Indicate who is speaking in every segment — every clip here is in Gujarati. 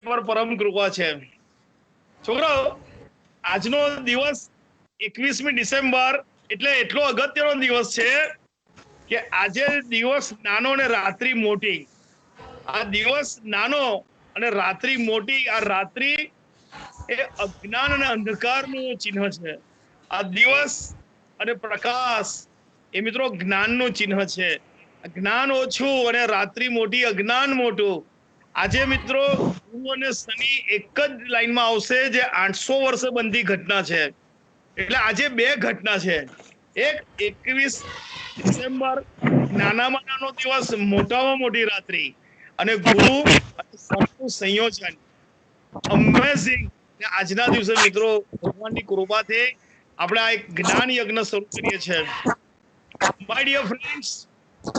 Speaker 1: પર પરમ કૃપા છે. છોકરાઓ, આજનો દિવસ 21મી ડિસેમ્બર એટલે એટલો અગત્યનો દિવસ છે કે આજે દિવસ નાનો ને રાત્રિ મોટી. આ દિવસ નાનો અને રાત્રિ મોટી. આ રાત્રિ એ અજ્ઞાન અને અંધકારનું ચિહ્ન છે. આ દિવસ અને પ્રકાશ એ મિત્રો જ્ઞાનનું ચિહ્ન છે. જ્ઞાન ઓછું અને રાત્રિ મોટી, અજ્ઞાન મોટું. આજે મિત્રો ગુરુ અને શનિ એક જ લાઈનમાં આવશે, જે 800 વર્ષે બનતી ઘટના છે. એટલે આજે બે ઘટના છે. એક 21 ડિસેમ્બર, નાનામાં નાનો દિવસ, મોટામાં મોટી રાત્રિ, અને ગુરુ અને શનિનું સંયોજન. અમેઝિંગ. આજના દિવસે મિત્રો ભગવાનની કૃપાથી આપણે આ એક જ્ઞાન યજ્ઞ શરૂ કરીએ છીએ. માય ડિયર ફ્રેન્ડ્સ,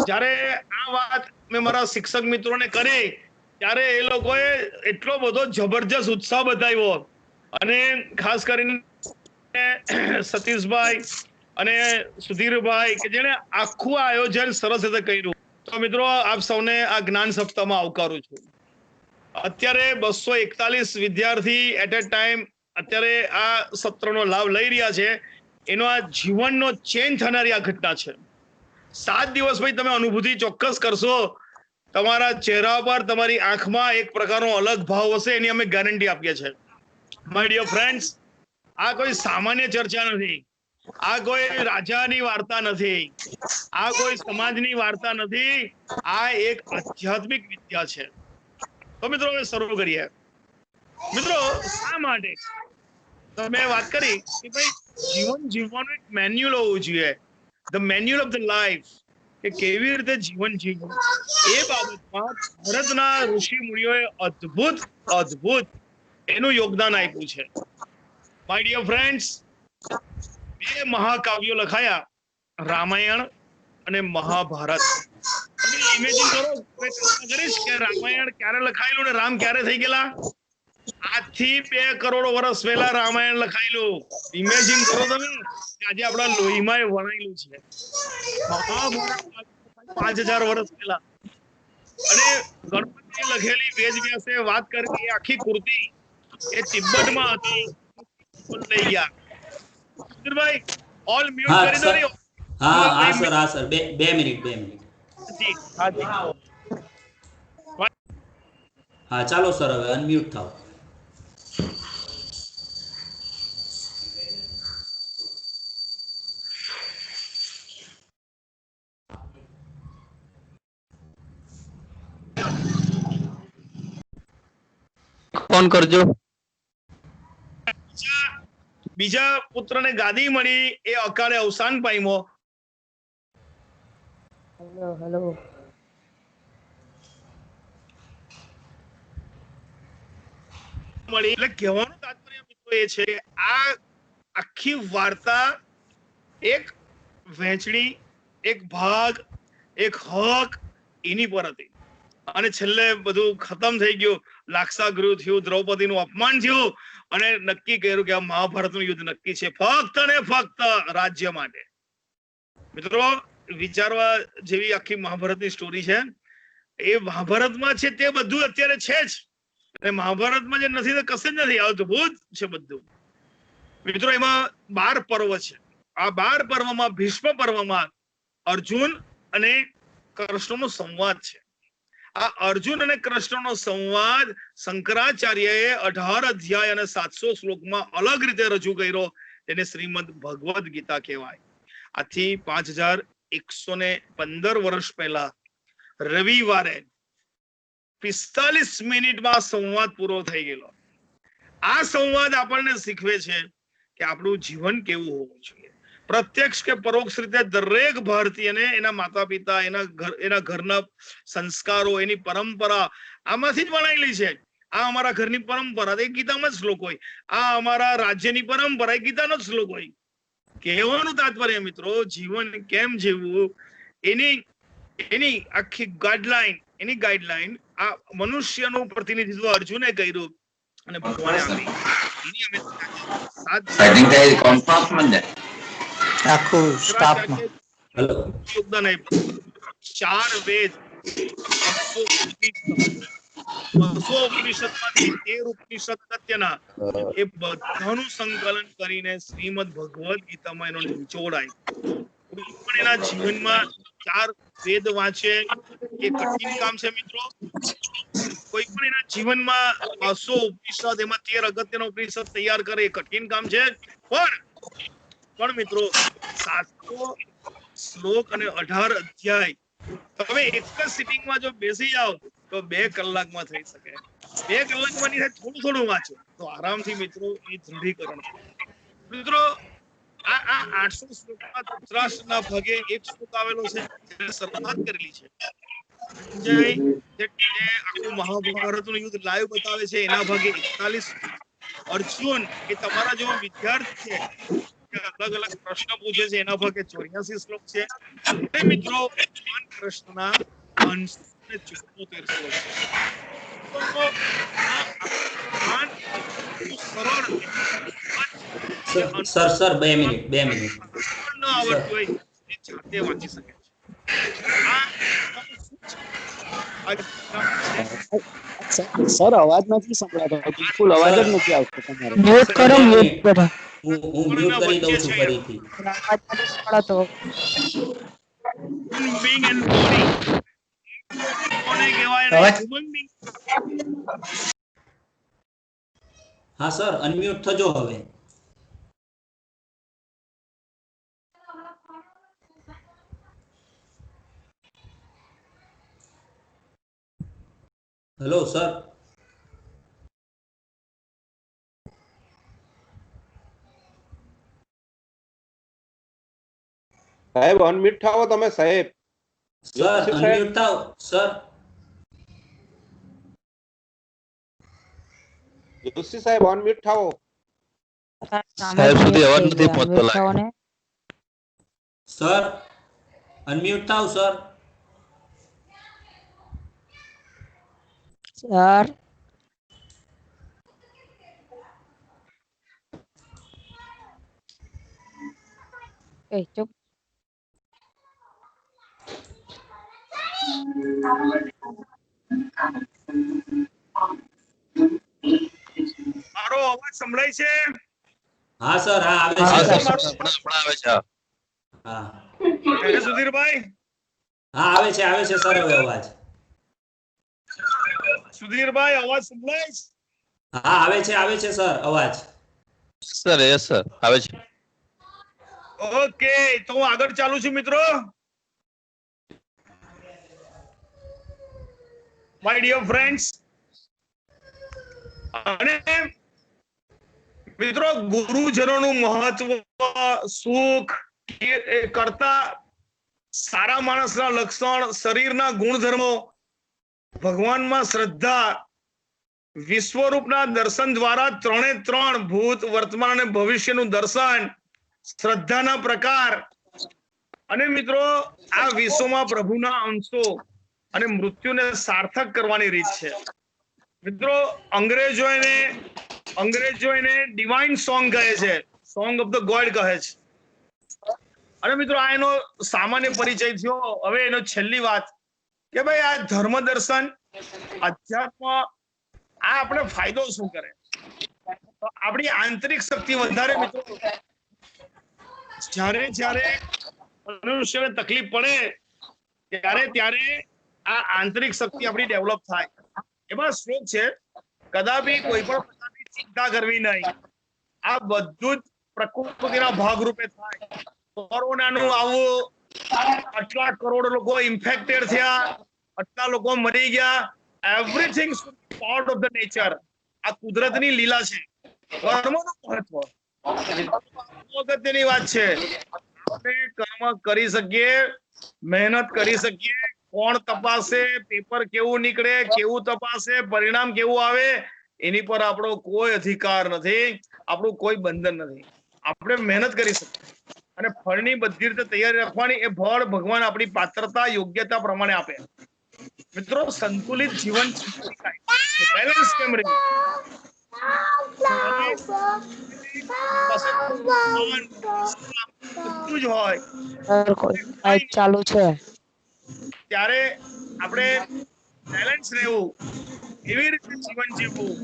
Speaker 1: જ્યારે આ વાત મેં મારા શિક્ષક મિત્રોને કરી ત્યારે એ લોકોએ એટલો બધો જબરજસ્ત ઉત્સાહ બતાવ્યો, અને ખાસ કરીને સતીશભાઈ અને સુધીરભાઈ કે જેને આખું આયોજન સરસ રીતે કર્યું. તો મિત્રો આપ સૌને આ જ્ઞાન સપ્તાહમાં આવકારું છું. અત્યારે 241 વિદ્યાર્થી એટ એ ટાઈમ અત્યારે આ સત્રનો લાભ લઈ રહ્યા છે. એનો આ જીવનનો ચેન્જ થનારી આ ઘટના છે. 7 દિવસ પછી તમે અનુભૂતિ ચોક્કસ કરશો. તમારા ચહેરા પર, તમારી આંખમાં એક પ્રકારનો અલગ ભાવ હશે, એની અમે ગેરંટી આપીએ છીએ. માય ડિયર ફ્રેન્ડ્સ, આ કોઈ સામાન્ય ચર્ચા નથી. આ કોઈ રાજાની વાર્તા નથી. આ કોઈ સમાજની વાર્તા નથી. આ એક આધ્યાત્મિક વિદ્યા છે. તો મિત્રો હવે શરૂ કરીએ. મિત્રો, શા માટે તમે વાત કરી કે ભાઈ જીવન જીવવાનું એક મેન્યુઅલ હોવું જોઈએ, the manual of the life, કે કેવી રીતે જીવન જીવવું. એ બાબતમાં ભારતના ઋષિ મુનિઓએ અદ્ભુત એનું યોગદાન આપ્યું છે. માય ડિયર ફ્રેન્ડ્સ, 2 મહાકાવ્યો લખાયા, રામાયણ અને મહાભારત. ઇમેજિન કરો, કરીશ કે રામાયણ ક્યારે લખાયેલું ને રામ ક્યારે થઈ ગયેલા. આજથી 2 કરોડ વર્ષ પહેલા રામાયણ લખાયેલું. ઇમેજિન કરો તમે, આજે આપણા લોહીમાં વણાયેલું છે. મહાભારત 5000 વર્ષ પહેલા. અને ગણપતિએ લખેલી વેદવ્યાસે વાત કરી, એ આખી કૃતિ એ તિબ્બતમાં હતી. લઈ ગયા. સુધીરભાઈ, ઓલ મ્યુટ કરી દો ને.
Speaker 2: હા સર 2 મિનિટ.
Speaker 1: જી હા જી.
Speaker 2: હા ચાલો સર, હવે અનમ્યુટ થાઓ.
Speaker 3: ફોન કરજો.
Speaker 1: બીજા પુત્રને ગાદી મળી, એ અકાળે અવસાન પામ્યો.
Speaker 4: હેલો
Speaker 1: મળી. એટલે કહેવાનું તાત્પર્ય મિત્રો એ છે, આ આખી વાર્તા એક વહેંચણી, એક ભાગ, એક હક એની પર હતી. અને છેલ્લે બધું ખતમ થઈ ગયું. લાક્ષાગૃહ થયું, દ્રૌપદીનું અપમાન થયું, અને નક્કી કર્યું કે આ મહાભારતનું યુદ્ધ નક્કી છે, ફક્ત ને ફક્ત રાજ્ય માટે. મિત્રો, વિચારવા જેવી આખી મહાભારતની સ્ટોરી છે. એ મહાભારતમાં છે તે બધું અત્યારે છે જ, અને મહાભારતમાં જે નથી તે કશે જ નથી. અદ્ભુત છે બધું. મિત્રો, એમાં 12 પર્વ છે. આ 12 પર્વમાં ભીષ્મ પર્વમાં અર્જુન અને કૃષ્ણનો સંવાદ છે. આ અર્જુન અને કૃષ્ણનો સંવાદ શંકરાચાર્યએ 18 અધ્યાય અને 700 શ્લોકમાં અલગ રીતે રજૂ કર્યો, જેને શ્રીમદ ભગવદ ગીતા કહેવાય. આથી 5115 વર્ષ પહેલા રવિવારે 45 મિનિટમાં સંવાદ પૂરો થઈ ગયેલો. આ સંવાદ આપણને શીખવે છે કે આપણું જીવન કેવું હોવું જોઈએ. પ્રત્યક્ષ કે પરોક્ષ રીતે દરેક ભારતીયને એના માતા પિતા, એના ઘરના સંસ્કારો, એની પરંપરા આમાંથી જ વણાયેલી છે. આ અમારા ઘરની પરંપરા, એ ગીતામાં જ શ્લોક હોય. આ અમારા રાજ્યની પરંપરા, એ ગીતાનો જ શ્લોક હોય. કહેવાનું તાત્પર્ય મિત્રો, જીવન કેમ જીવવું એની આખી ગાઈડલાઈન આ મનુષ્યનું પ્રતિનિધિત્વ અર્જુને કર્યું અને ભગવાને આપી. એની અમે
Speaker 4: આખું સ્ટાફમાં
Speaker 1: યોગદાન આપ્યું. 4 વેદ, 200 ઉપનિષદમાંથી 13 ઉપનિષદ અગત્યના એ બધાનું સંકલન કરીને શ્રીમદ ભગવદ ગીતામાં એનો નિચોડ આપ્યો. કોઈ પણ એના જીવનમાં 4 વેદ વાંચે એ કઠિન કામ છે મિત્રો. કોઈ પણ એના જીવનમાં 200 ઉપનિષદ એમાં 13 અગત્યના ઉપનિષદ તૈયાર કરે એ કઠિન કામ છે. પણ મિત્રો 700 શ્લોક અને 18 અધ્યાય તમે એક જ સિટિંગમાં જો બેસી જાઓ તો 2 કલાકમાં થઈ શકે. 2 કલાકમાં નહીં થાય, થોડું થોડું વાંચો તો આરામથી મિત્રો એ દૃઢીકરણ. મિત્રો આ 800 શ્લોકમાં ધૃતરાષ્ટ્રના ભાગે એક શ્લોક આવેલો છે જેને શરૂઆત કરેલી છે. જે આખું મહાભારતનું યુદ્ધ લાઈવ બતાવે છે એના ભાગે 41. અર્જુન એ તમારા જેવો વિદ્યાર્થી છે, અલગ અલગ પ્રશ્ન પૂછે છે, એના ભાગે 84 શ્લોક છે. અને મિત્રો ભગવાન કૃષ્ણના 574 શ્લોક છે. તો આ ભગવાન સરળ
Speaker 2: સર 2 મિનિટ
Speaker 1: ન આવડતું હોય એ જાતે વાંચી શકે છે.
Speaker 4: સર અવાજ નથી સંભળાતો, બિલકુલ અવાજ જ નથી આવતો તમારો.
Speaker 5: મ્યુટ કરો, મ્યુટ કરો.
Speaker 2: હું મ્યુટ કરી દઉં છું ફરીથી.
Speaker 5: અવાજ નથી સંભળાતો.
Speaker 1: being and body કોને કહેવાય ને human being.
Speaker 2: હા સર, અનમ્યુટ થજો હવે. Hello sir.
Speaker 6: સાહેબ અનમ્યુટ થાઓ તમે સાહેબ.
Speaker 2: સર અનમ્યુટ થાઓ સર.
Speaker 6: જોશી સાહેબ અનમ્યુટ થાઓ.
Speaker 3: સાહેબ સુધી અવાજ નથી પહોંચતો લાગે.
Speaker 2: સર અનમ્યુટ થાઓ સર.
Speaker 5: સર ચૂપ.
Speaker 1: મારો અવાજ સંભળાય છે?
Speaker 2: હા સર, હા આવે
Speaker 3: હા
Speaker 2: છે.
Speaker 3: સર, હમણાં આવે છે.
Speaker 2: હા
Speaker 1: સુધીરભાઈ
Speaker 2: હા આવે છે સર હવે અવાજ.
Speaker 1: સુધીરભાઈ અવાજ સંભળાય છે?
Speaker 2: હા આવે છે સર અવાજ.
Speaker 3: સર યસ સર આવે છે.
Speaker 1: ઓકે, તો હું આગળ ચાલુ છું મિત્રો. માય ડિયર ફ્રેન્ડ્સ, અને મિત્રો ગુરુજનોનું મહત્વ, સુખ કરતા સારા માણસના લક્ષણ, શરીરના ગુણધર્મો, ભગવાનમાં શ્રદ્ધા, વિશ્વરૂપના દર્શન દ્વારા 3 ભૂત, વર્તમાન અને ભવિષ્યનું દર્શન, શ્રદ્ધાના પ્રકાર, અને મિત્રો આ વિશ્વમાં પ્રભુના અંશો અને મૃત્યુને સાર્થક કરવાની રીત છે. મિત્રો અંગ્રેજો એને ડિવાઇન સોંગ કહે છે, સોંગ ઓફ ધ ગોડ કહે છે. અને મિત્રો આ એનો સામાન્ય પરિચય થયો. હવે એનો છેલ્લી વાત કે ભાઈ આ ધર્મ દર્શન, અધ્યાત્મ, આ આપણે ફાયદો શું કરે? તો આપણી આંતરિક શક્તિ વધારે. મિત્રો જ્યારે મનુષ્યને તકલીફ પડે ત્યારે આ આંતરિક શક્તિ આપણી ડેવલપ થાય. એમાં શ્લોક છે, કદાપી કોઈ પણ પ્રકારની ચિંતા કરવી નહીં. આ બધું જ પ્રકૃતિના ભાગરૂપે થાય. કોરોનાનું આવું, આટલા કરોડ લોકો ઇન્ફેક્ટેડ થયા, આટલા લોકો મરી ગયા, everything part of the nature. આ કુદરતની લીલા છે. કર્મનું મહત્વ અગત્યની વાત છે. આપણે કર્મ કરી શકીએ, મહેનત કરી શકીએ. કોણ તપાસે, પેપર કેવું નીકળે, કેવું તપાસે, પરિણામ કેવું આવે, એની પર આપણો કોઈ અધિકાર નથી, આપણું કોઈ બંધન નથી. આપણે મહેનત કરી શકીએ અને ફળની બધી રીતે તૈયારી રાખવાની. એ ફળ ભગવાન આપણી પાત્રતા, યોગ્યતા પ્રમાણે આપે. મિત્રો સંતુલિત જીવન બેલેન્સ કેમ રહ્યું? બધું જ હોય
Speaker 5: સર કોઈ માઇક ચાલુ છે.
Speaker 1: ત્યારે આપણે બેલેન્સ રહેવું એવી રીતે જીવન જીવવું.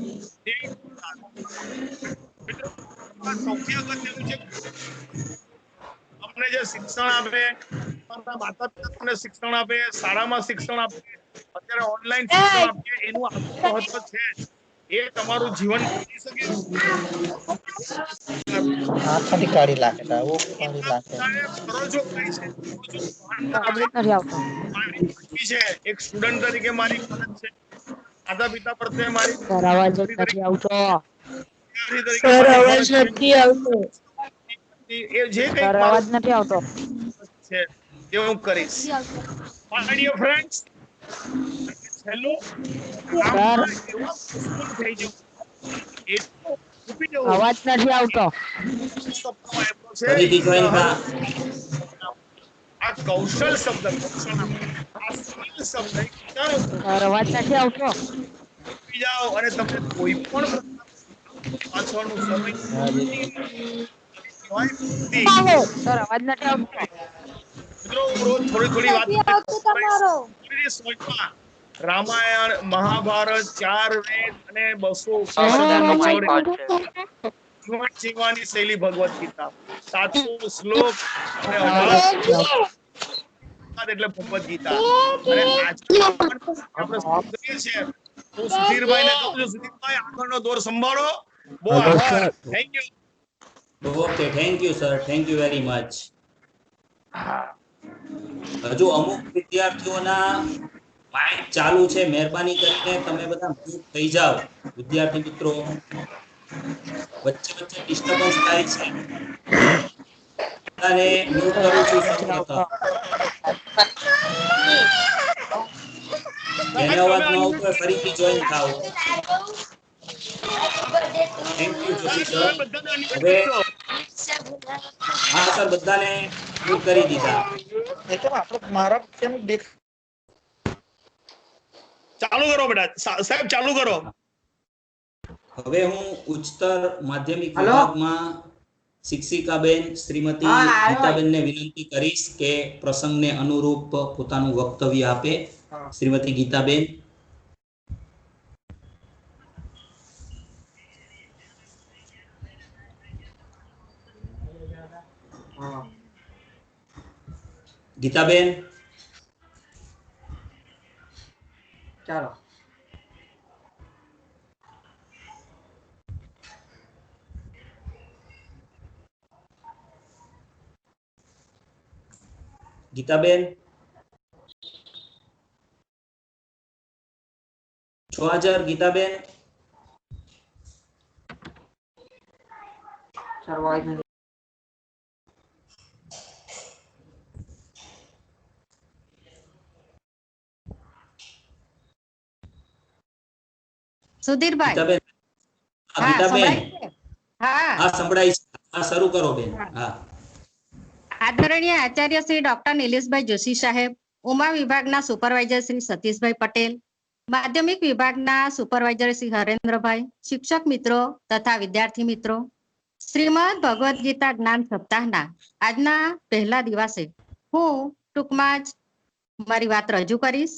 Speaker 1: મિત્રો, આ સૌથી અગત્યનું છે. તમને જે શિક્ષણ આપે, તમારા માતા પિતા તમને શિક્ષણ આપે, શાળામાં શિક્ષણ આપે, અત્યારે ઓનલાઈન શિક્ષણ આપે, એનું આટલું મહત્વ છે એ તમારું જીવન બદલી શકે.
Speaker 7: આંખમાંથી કાઢી નાખે તા, ઓ કાઢી નાખે.
Speaker 1: ફરજો કઈ છે,
Speaker 5: અવાજ જ નથી આવતો.
Speaker 1: મારી ફરજી છે, એક સ્ટુડન્ટ તરીકે મારી ફરજ છે, માતા પિતા પ્રત્યે મારી
Speaker 5: સર અવાજ જ
Speaker 1: વિદ્યાર્થી
Speaker 5: નથી આવતો.
Speaker 1: તરીકે
Speaker 5: સર
Speaker 1: મારી
Speaker 5: અવાજ
Speaker 1: ફરજ છે.
Speaker 5: નથી આવતો.
Speaker 1: એ જે કંઈક
Speaker 5: સર અવાજ નથી આવતો.
Speaker 1: છે તે હું કરીશ. My dear friends, છેલ્લું કામમાં એવા મશગુલ થઈ જવું, એટલું ડૂબી જવું.
Speaker 5: અવાજ નથી આવતો.
Speaker 1: શબ્દમાં આપ્યો છે,
Speaker 2: ફરીથી જોઈન થા.
Speaker 1: આ કૌશલ શબ્દ, કૌશલ આ સ્કિલ શબ્દ એક વિચારો
Speaker 5: સર અવાજ નથી આવતો.
Speaker 1: ડૂબી જાઓ અને તમને કોઈ પણ પાછળનું સમય કહેવાય બુદ્ધિ.
Speaker 5: સર અવાજ નથી આવતો.
Speaker 1: મિત્રો હું રોજ થોડી વાત કરીશ. રામાયણ, મહાભારત, 4 વેદ અને 200 જીવન જીવવાની શૈલી ભગવદ ગીતા, 700 શ્લોક અને 18 એટલે ભગવદ ગીતા. અને આજે આપણે શરૂ કરીએ છીએ. હું સુધીરભાઈને કહું છું, સુધીરભાઈ આગળનો દોર સંભાળો. બહુ આભાર. Thank you.
Speaker 2: Okay, thank you sir, thank you very much. હજુ અમુક વિદ્યાર્થીઓના માઇક ચાલુ છે, મહેરબાની કરીને તમે બધા મ્યુટ થઈ જાઓ. વિદ્યાર્થી મિત્રો, વચ્ચે વચ્ચે ડિસ્ટર્બન્સ થાય છે. બધાને મ્યુટ કરું છું સૌપ્રથમ. જેને અવાજ ન આવતો હોય ફરીથી જોઈન થાવ. Thank you Joshi sir. હવે હા સર, બધાને મ્યુટ કરી દીધા.
Speaker 7: એ તો આપણે મારા કેમ દેખ
Speaker 1: ચાલુ કરો બેટા, સાહેબ ચાલુ કરો.
Speaker 2: હવે હું ઉચ્ચતર માધ્યમિક વિભાગમાં શિક્ષિકાબેન શ્રીમતી ગીતાબેનને વિનંતી કરીશ કે પ્રસંગને અનુરૂપ પોતાનું વક્તવ્ય આપે. શ્રીમતી ગીતાબેન. ગીતાબેન,
Speaker 8: ચાલો.
Speaker 2: ગીતાબેન છો હાજર? ગીતાબેન
Speaker 8: સર અવાજ નથી.
Speaker 9: સુધીરભાઈ.
Speaker 2: ગીતાબેન,
Speaker 9: હા,
Speaker 2: ગીતાબેન,
Speaker 9: સંભળાય છે? હા.
Speaker 2: હા સંભળાય છે. હા, શરૂ કરો બેન. હા.
Speaker 9: આદરણીય આચાર્ય શ્રી ડોક્ટર નિલેશભાઈ જોશી સાહેબ, ઉમા વિભાગના સુપરવાઇઝર શ્રી સતીશભાઈ પટેલ, માધ્યમિક વિભાગના સુપરવાઇઝર શ્રી હરેન્દ્રભાઈ, શિક્ષક મિત્રો તથા વિદ્યાર્થી મિત્રો, શ્રીમદ ભગવદ્ ગીતા જ્ઞાન સપ્તાહના આજના પહેલા દિવસે હું ટૂંકમાં જ મારી વાત રજૂ કરીશ.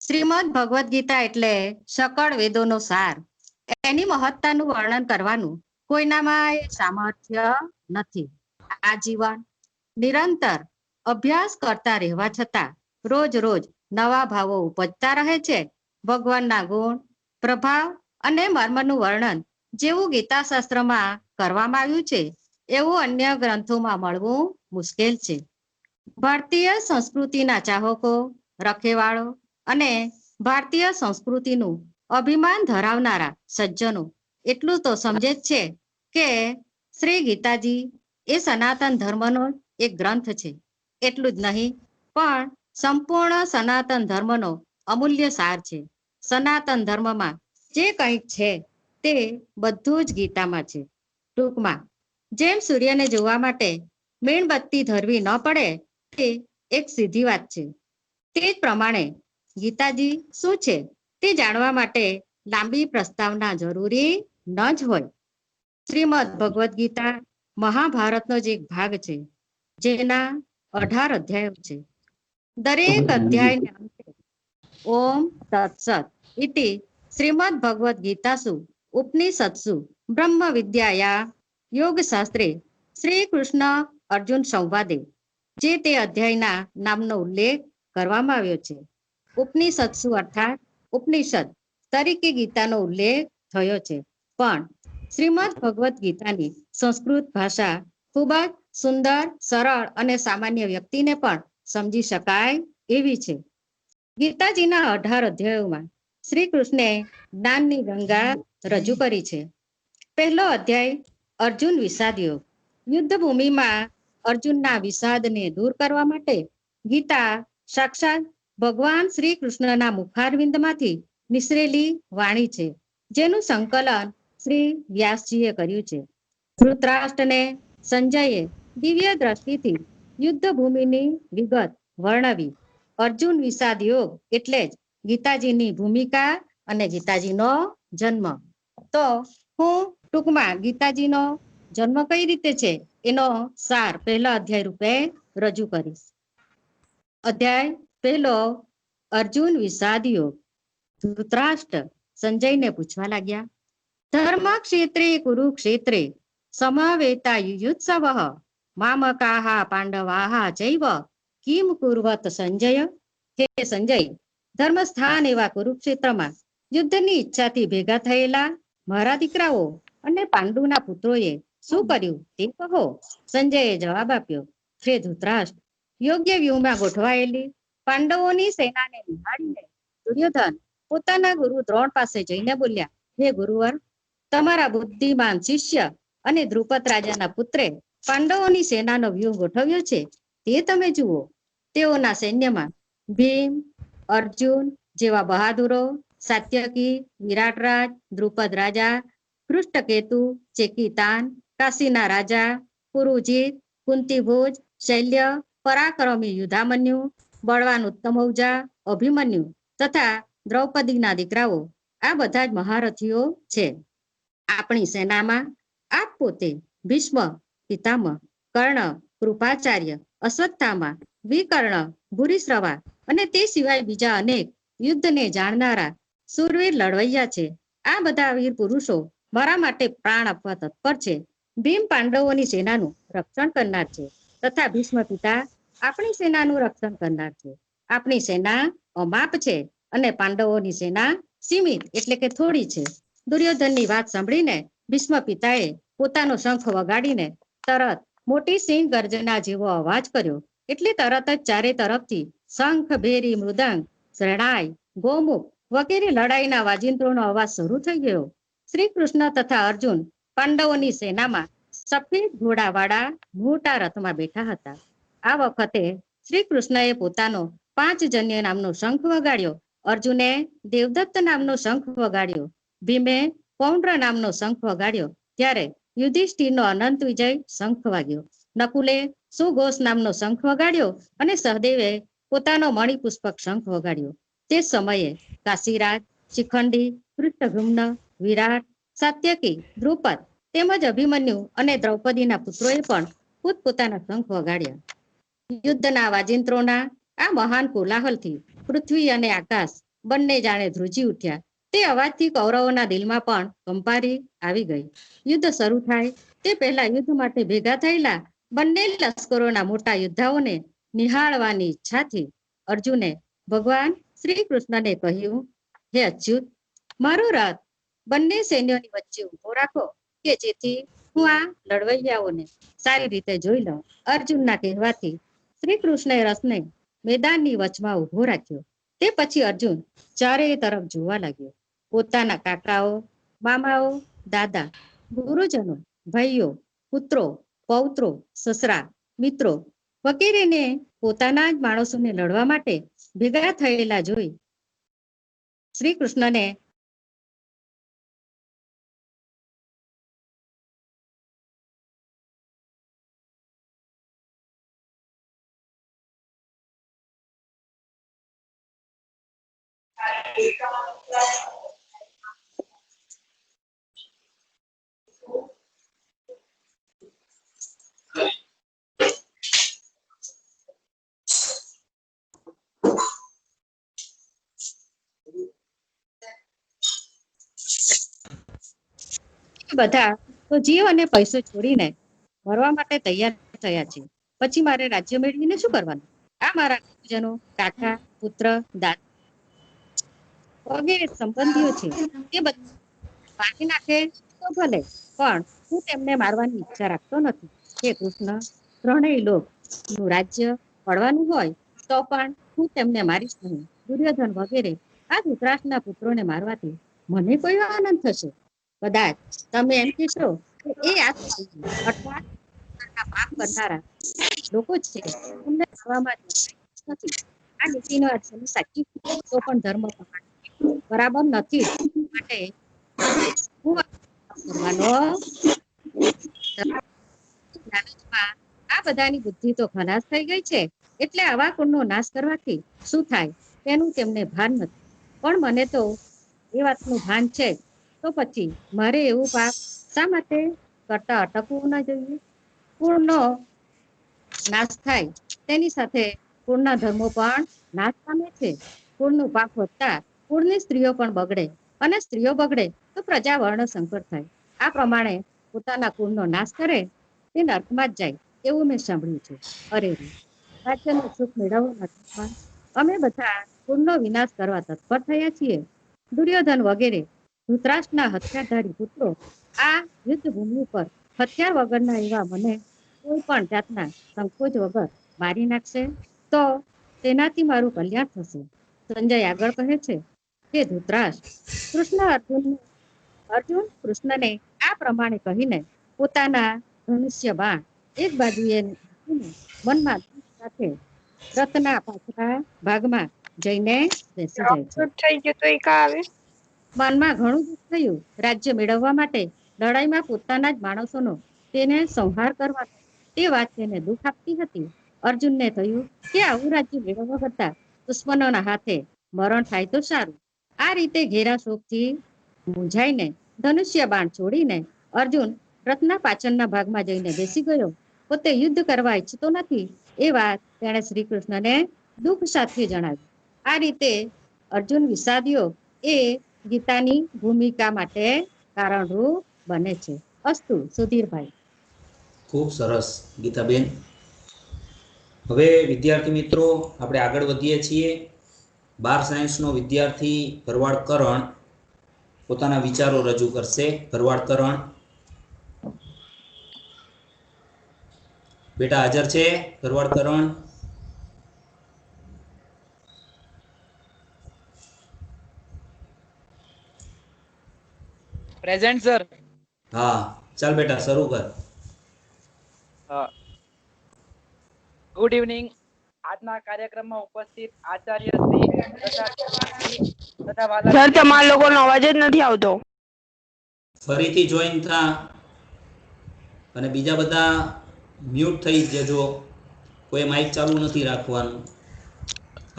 Speaker 9: શ્રીમદ ભગવદ્ ગીતા એટલે સકળ વેદોનો સાર. એની મહત્તાનું વર્ણન કરવાનું કોઈનામાં સામર્થ્ય નથી. આ જીવન નિરંતર અભ્યાસ કરતા રહેવા છતાં રોજ રોજ નવા ભાવો ઉપજતા રહે છે. ભગવાનના ગુણ, પ્રભાવ અને મર્મનું વર્ણન જેવું ગીતા શાસ્ત્રમાં કરવામાં આવ્યું છે એવું અન્ય ગ્રંથોમાં મળવું મુશ્કેલ છે. ભારતીય સંસ્કૃતિના ચાહકો, રખેવાળો અને ભારતીય સંસ્કૃતિનું અભિમાન ધરાવનારા સજ્જનો એટલું તો સમજે જ છે કે શ્રી ગીતાજી એ સનાતન ધર્મનો એક ગ્રંથ છે. એટલું જ નહીં પણ સંપૂર્ણ સનાતન ધર્મનો અમૂલ્ય સાર છે. સનાતન ધર્મમાં જે કંઈક છે તે બધું જ ગીતામાં છે. ટૂંકમાં જેમ સૂર્યને જોવા માટે મીણબત્તી ધરવી ન પડે તે એક સીધી વાત છે, તે જ પ્રમાણે ગીતાજી શું છે તે જાણવા માટે લાંબી પ્રસ્તાવના જરૂરી ન જ હોય. શ્રીમદ ભગવદ્ ગીતા મહાભારતનો જ એક ભાગ છે, જેના 18 અધ્યાયો છે. દરેક અધ્યાયને અંતે ઓમ તત્સત ઇતિ શ્રીમદ ભગવદ્ ગીતાસુ ઉપનિષત્સુ બ્રહ્મ વિદ્યાયા યોગ શાસ્ત્રે શ્રી કૃષ્ણ અર્જુન સંવાદે જે તે અધ્યાયના નામનો ઉલ્લેખ કરવામાં આવ્યો છે. ઉપનિષત્સુ અર્થાત ઉપનિષદ તરીકે ગીતાનો ઉલ્લેખ થયો છે, પણ શ્રીમદ ભગવદ્ ગીતાની સંસ્કૃત ભાષા ખૂબ જ સુંદર, સરળ અને સામાન્ય વ્યક્તિને પણ સમજી શકાય એવી છે. ગીતાજીના 18 અધ્યાયોમાં શ્રી કૃષ્ણે જ્ઞાનની ગંગા રજૂ કરી છે. પહેલો અધ્યાય અર્જુન વિષાદ યોગ. યુદ્ધ ભૂમિમાં અર્જુનના વિષાદને દૂર કરવા માટે ગીતા સાક્ષાત ભગવાન શ્રી કૃષ્ણના મુખારવિંદમાંથી નિસરેલી વાણી છે, જેનું સંકલન શ્રી વ્યાસજીએ કર્યું છે. ધૃતરાષ્ટ્રને સંજયે દિવ્ય દ્રષ્ટિથી યુદ્ધ ભૂમિની વિગત વર્ણવી. અર્જુન વિષાદ યોગ એટલે જ ગીતાજીની ભૂમિકા અને ગીતાજીનો જન્મ. તો હું ટૂંકમાં ગીતાજીનો જન્મ કઈ રીતે છે એનો સાર પહેલા અધ્યાય રૂપે રજૂ કરીશ. અધ્યાય પહેલો અર્જુન વિષાદ યોગ. ધૃતરાષ્ટ્ર સંજયને પૂછવા લાગ્યા, ધર્મ ક્ષેત્રે કુરુક્ષેત્રે સમવેતા યુયુત્સવ મામકાહ પાંડવાહ ચૈવ કિમ કુર્વત સંજય. હે સંજય, ધર્મસ્થાન એવા કુરુક્ષેત્રમાં યુદ્ધની ઈચ્છાથી ભેગા થયેલા મારા દીકરાઓ અને પાંડુના પુત્રોએ શું કર્યું તે કહો. સંજયે જવાબ આપ્યો, હે ધૃતરાષ્ટ્ર, યોગ્ય વ્યૂહમાં ગોઠવાયેલી પાંડવોની સેનાને નિહાળીને દુર્યોધન પોતાના ગુરુ દ્રોણ પાસે જઈને બોલ્યા, હે ગુરુવર, તમારા બુદ્ધિમાન શિષ્ય અને દ્રુપદ રાજાના પુત્રે પાંડવોની સેનાનો વ્યૂહ ગોઠવ્યો છે, તે તમે જુઓ. તેઓના સૈન્યમાં ભીમ, અર્જુન જેવા બહાદુરો, સાત્યકી, વિરાટરાજ, દ્રુપદ રાજા, પૃષ્ઠકેતુ, ચેકિતાન, કાશીના રાજા, પુરુજીત, કુંતીભોજ, શૈલ્ય, પરાક્રમી યુધામન્યુ, બળવાન ઉત્તમૌજા, અભિમન્યુ તથા દ્રૌપદીના દીકરાઓ, આ બધા જ મહારથીઓ છે. આપણી સેનામાં આપ પોતે ભીષ્મ, પિતામહ, કર્ણ, કૃપાચાર્ય, અશ્વત્થામા, વિકર્ણ, ભૂરિશ્રવા અને તે સિવાય બીજા અનેક યુદ્ધને જાણનારા સુરવીર લડવૈયા છે. આ બધા વીર પુરુષો મારા માટે પ્રાણ આપવા તત્પર છે. ભીમ પાંડવોની સેનાનું રક્ષણ કરનાર છે તથા ભીષ્મ પિતા આપણી સેનાનું રક્ષણ કરનાર છે. આપણી સેના અમાપ છે અને પાંડવોની સેના સીમિત એટલે કે થોડી છે. દુર્યોધનની વાત સાંભળીને ભીષ્મ પિતાએ પોતાનો શંખ વગાડીને તરત મોટી સિંહ ગર્જના જેવો અવાજ કર્યો. એટલે તરત જ ચારે તરફથી શંખ, ભેરી, મૃદંગ, શરણાઈ, ગોમુખ વગેરે લડાઈના વાજિંત્રોનો અવાજ શરૂ થઈ ગયો. શ્રી કૃષ્ણ તથા અર્જુન પાંડવોની સેનામાં સફેદ ઘોડાવાળા મોટા રથમાં બેઠા હતા. આ વખતે શ્રી કૃષ્ણએ પોતાનો 5 જન્ય નામનો શંખ વગાડ્યો. અર્જુને દેવદત્ત નામનો શંખ વગાડ્યો. ભીમે પૌંડ્ર નામનો શંખ વગાડ્યો. ત્યારે યુધિષ્ઠિરનો અનંત વિજય શંખ વાગ્યો. નકુલે સુઘોષ નામનો શંખ વગાડ્યો અને સહદેવે પોતાનો મણિપુષ્પક શંખ વગાડ્યો. તે સમયે કાશીરાજ, શિખંડી, પૃષ્ઠધુમ્ન, વિરાટ, સાત્યકી, દ્રુપદ તેમજ અભિમન્યુ અને દ્રૌપદીના પુત્રોએ પણ પોતપોતાના શંખ વગાડ્યા. યુદ્ધના વાજિંત્રોના આ મહાન કોલાહલથી પૃથ્વી અને આકાશ બંને જાણે ધ્રુજી ઉઠ્યા. તે અવાજથી કૌરવોના દિલમાં પણ કંપારી આવી ગઈ. યુદ્ધ શરૂ થાય તે પહેલા યુદ્ધ માટે ભેગા થયેલા બંને લશ્કરોના મોટા યોદ્ધાઓને નિહાળવાની ઈચ્છાથી અર્જુને ભગવાન શ્રી કૃષ્ણને કહ્યું, હે અચ્યુત, મારો રથ બંને સૈન્યોની વચ્ચે ઉભો રાખો કે જેથી હું આ લડવૈયાઓને સારી રીતે જોઈ લઉં. અર્જુનના કહેવાથી શ્રી કૃષ્ણએ રથને મેદાનની વચમાં ઉભો રાખ્યો. તે પછી અર્જુન ચારે તરફ જોવા લાગ્યો. પોતાના કાકાઓ, મામાઓ, દાદા, ગુરુજનો, ભાઈઓ, પુત્રો, પૌત્રો, સસરા, મિત્રો વગેરેને પોતાના જ માણસોને લડવા માટે ભેગા થયેલા જોઈ શ્રી કૃષ્ણને બધા તો જીવ અને પૈસો છોડીને મરવા માટે તૈયાર થયા છે. પછી મારે રાજ્ય મેળવીને શું કરવાનું? આ મારા ગુરુજનો, કાકા, પુત્ર, દાદા વગેરે સંબંધીઓ છે. તે બધા મારી નાખે તો ભલે, પણ હું તેમને મારવાની ઈચ્છા રાખતો નથી. હે કૃષ્ણ, ત્રણેય લોકનું રાજ્ય પડવાનું હોય તો પણ હું તેમને મારીશ નહીં. દુર્યોધન વગેરે આ ધૃતરાષ્ટ્રના પુત્રોને મારવાથી મને કોઈ આનંદ થશે? કદાચ તમે એમ કહેશો કે એ આ અર્થાત પાપ કરનારા લોકો છે, એમને મારવામાં નથી. આ નીતિનો અર્થ સાચી તો પણ ધર્મ બરાબર નથી. માટે હું કરવાનો લાલચમાં આ બધાની બુદ્ધિ તો ખલાસ થઈ ગઈ છે. એટલે આવા કુળનો નાશ કરવાથી શું થાય તેનું તેમને ભાન નથી. પણ મને તો એ વાતનું ભાન છે. તો પછી મારે એવું પાપ શા માટે કરતા અટકવું ન જોઈએ? કુળનો નાશ થાય તેની સાથે કુળના ધર્મો પણ નાશ પામે છે. કુળનું પાપ વધતા કુળની સ્ત્રીઓ પણ બગડે, અને સ્ત્રીઓ બગડે તો પ્રજા વર્ણ સંકર થાય. આ પ્રમાણે પોતાના કુળનો નાશ કરે તે નર્કમાં જ જાય એવું મેં સાંભળ્યું છે. અરે રે, રાજ્યનું સુખ મેળવવા માટે પણ અમે બધા કુળનો વિનાશ કરવા તત્પર થયા છીએ. દુર્યોધન વગેરે ધૃતરાષ્ટ્રના હથિયારધારી પુત્રો આ યુદ્ધ ભૂમિ ઉપર હથિયાર વગરના એવા મને કોઈ પણ જાતના સંકોચ વગર મારી નાખશે તો તેનાથી મારું કલ્યાણ થશે. સંજય આગળ કહે છે કે ધૃતરાષ્ટ્ર અર્જુન કૃષ્ણને આ પ્રમાણે કહીને પોતાના ધનુષ્ય બાણ એક બાજુએ મનમાં સાથે રથના પાછલા ભાગમાં જઈને બેસી જાય છે. મનમાં ઘણું દુઃખ થયું. રાજ્ય મેળવવા માટે લડાઈમાં પોતાના જ માણસોનો તેને સંહાર કરવાનો તે વાત તેને દુઃખ આપતી હતી. અર્જુનને થયું કે આવું રાજ્ય મેળવવા કરતા દુશ્મનોના હાથે મરણ થાય તો સારું. આ રીતે ઘેરા શોકથી મૂંઝાઈને ધનુષ્ય બાણ છોડીને અર્જુન રથના પાછળના ભાગમાં જઈને બેસી ગયો. પોતે યુદ્ધ કરવા ઈચ્છતો નથી એ વાત તેણે શ્રી કૃષ્ણને દુઃખ સાથે જણાવી. આ રીતે અર્જુન વિષાદ્યો એ ગીતાની ભૂમિકા માટે કારણરૂપ બને છે. અસ્તુ સુધીરભાઈ.
Speaker 2: ખૂબ સરસ ગીતાબેન. હવે વિદ્યાર્થી મિત્રો આપણે આગળ વધીએ છીએ. 12 સાયન્સનો વિદ્યાર્થી ભરવાડ કરણ પોતાના વિચારો રજૂ કરશે. ભરવાડ કરણ બેટા હાજર છે? ભરવાડ કરણ
Speaker 10: પ્રેઝન્ટ સર.
Speaker 2: હા, ચાલ બેટા શરૂ કર.
Speaker 10: Good evening. આજના કાર્યક્રમમાં ઉપસ્થિત આચાર્ય શ્રી
Speaker 11: સર તમારા લોકોનો અવાજ જ નથી આવતો.
Speaker 2: ફરીથી જોઈન થા અને બીજા બધા મ્યુટ થઈ જજો. કોઈ માઇક ચાલુ નથી રાખવાનું.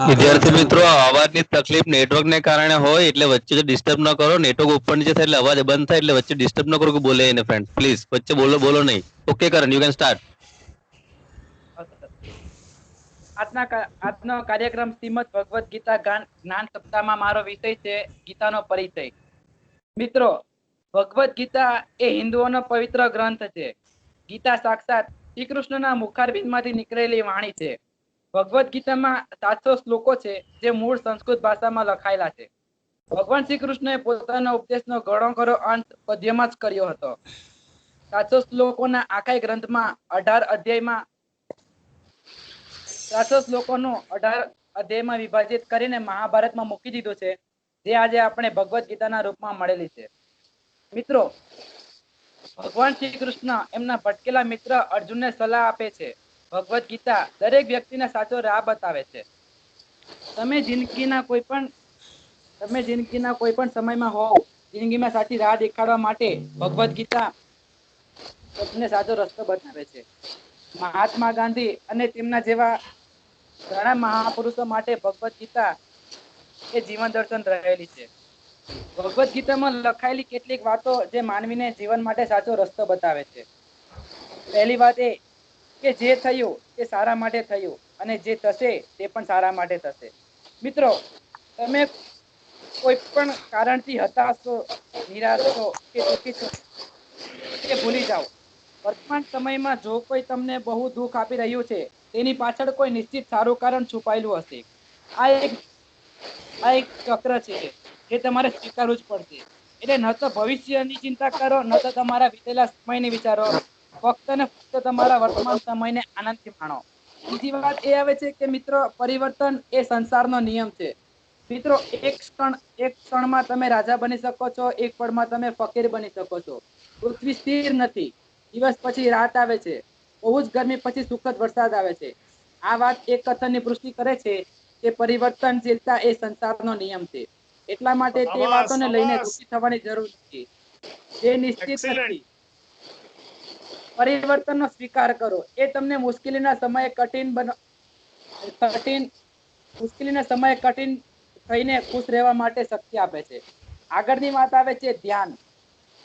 Speaker 3: વિદ્યાર્થી મિત્રો, અવાજની તકલીફ નેટવર્કને કારણે હોય એટલે વચ્ચે ડિસ્ટર્બ ન કરો. નેટવર્ક ઉપર નીચે થાય એટલે અવાજ બંધ થાય એટલે વચ્ચે ડિસ્ટર્બ ન કરો કે બોલે એને ફ્રેન્ડ. પ્લીઝ વચ્ચે બોલો નહીં. Okay Karan, you can start.
Speaker 10: આજનો કાર્યક્રમ શ્રીમદ ભગવદ ગીતા જ્ઞાન સપ્તાહમાં મારો વિષય છે ગીતાનો પરિચય. મિત્રો, ભગવદ ગીતા એ હિન્દુઓનો પવિત્ર ગ્રંથ છે. ગીતા સાક્ષાત શ્રી કૃષ્ણના મુખારબિંદમાંથી નીકળેલી વાણી છે. ભગવદ ગીતામાં 700 શ્લોકો છે જે મૂળ સંસ્કૃત ભાષામાં લખાયેલા છે. ભગવાન શ્રી કૃષ્ણએ પોતાના ઉપદેશનો ઘણો ખરો અંત પદ્યમાં જ કર્યો હતો. 700 શ્લોકોના આખા ગ્રંથમાં 18 અધ્યાયમાં 700 શ્લોકોનું 18 અધ્યાયમાં વિભાજિત કરીને મહાભારતમાં મૂકી દીધું છે, જે આજે આપણે ભગવદ ગીતાના રૂપમાં મળેલી છે. મિત્રો, ભગવાન શ્રી કૃષ્ણ એમના ભટકેલા મિત્ર અર્જુનને સલાહ આપે છે. ભગવદ ગીતા દરેક વ્યક્તિને સાચો રાહ બતાવે છે. તમે જિંદગીના કોઈ પણ સમયમાં હોવ, જિંદગીમાં સાચી રાહ દેખાડવા માટે ભગવદ ગીતા તમને સાચો રસ્તો બતાવે છે. મહાત્મા ગાંધી અને તેમના જેવા ઘણા મહાપુરુષો માટે ભગવદ ગીતા એ જીવન દર્શન રહેલી છે. ભગવદ ગીતામાં લખાયેલી કેટલીક વાતો જે માનવીને જીવન માટે સાચો રસ્તો બતાવે છે. પહેલી વાત એ કે જે થયું તે સારા માટે થયું અને જે થશે તે પણ સારા માટે થશે. મિત્રો, તમે કોઈ પણ કારણથી હતાશ છો, નિરાશ છો કે દુઃખી છો, એ ભૂલી જાઓ. વર્તમાન સમયમાં જો કોઈ તમને બહુ દુઃખ આપી રહ્યું છે તેની પાછળ કોઈ નિશ્ચિત સારું કારણ છુપાયેલું હશે. આ એક ચક્ર છે જે તમારે સ્વીકારવું જ પડશે. એટલે ન તો ભવિષ્યની ચિંતા કરો, ન તો તમારા વીતેલા સમયની વિચારો, ફક્ત ને ફક્ત તમારા વર્તમાન સમયને આનંદથી માણો. બીજી વાત એ આવે છે કે મિત્રો, પરિવર્તન એ સંસારનો નિયમ છે. મિત્રો, એક ક્ષણમાં તમે રાજા બની શકો છો, એક પળમાં તમે ફકીર બની શકો છો. પૃથ્વી સ્થિર નથી. દિવસ પછી રાત આવે છે, બહુ જ ગરમી પછી સુખદ વરસાદ આવે છે. આ વાત એક કથનની પુષ્ટિ કરે છે કે પરિવર્તનશીલતા એ સંસારનો નિયમ છે. એટલા માટે તે
Speaker 1: શાબાશ,
Speaker 10: વાતોને લઈને
Speaker 1: શાબાશ.
Speaker 10: દુઃખી થવાની જરૂર નથી જે નિશ્ચિત
Speaker 1: Excellent.
Speaker 10: નથી. પરિવર્તનનો સ્વીકાર કરો. એ તમને મુશ્કેલીના સમયે કઠિન થઈને ખુશ રહેવા માટે શક્તિ આપે છે. આગળની વાત આવે છે ધ્યાન.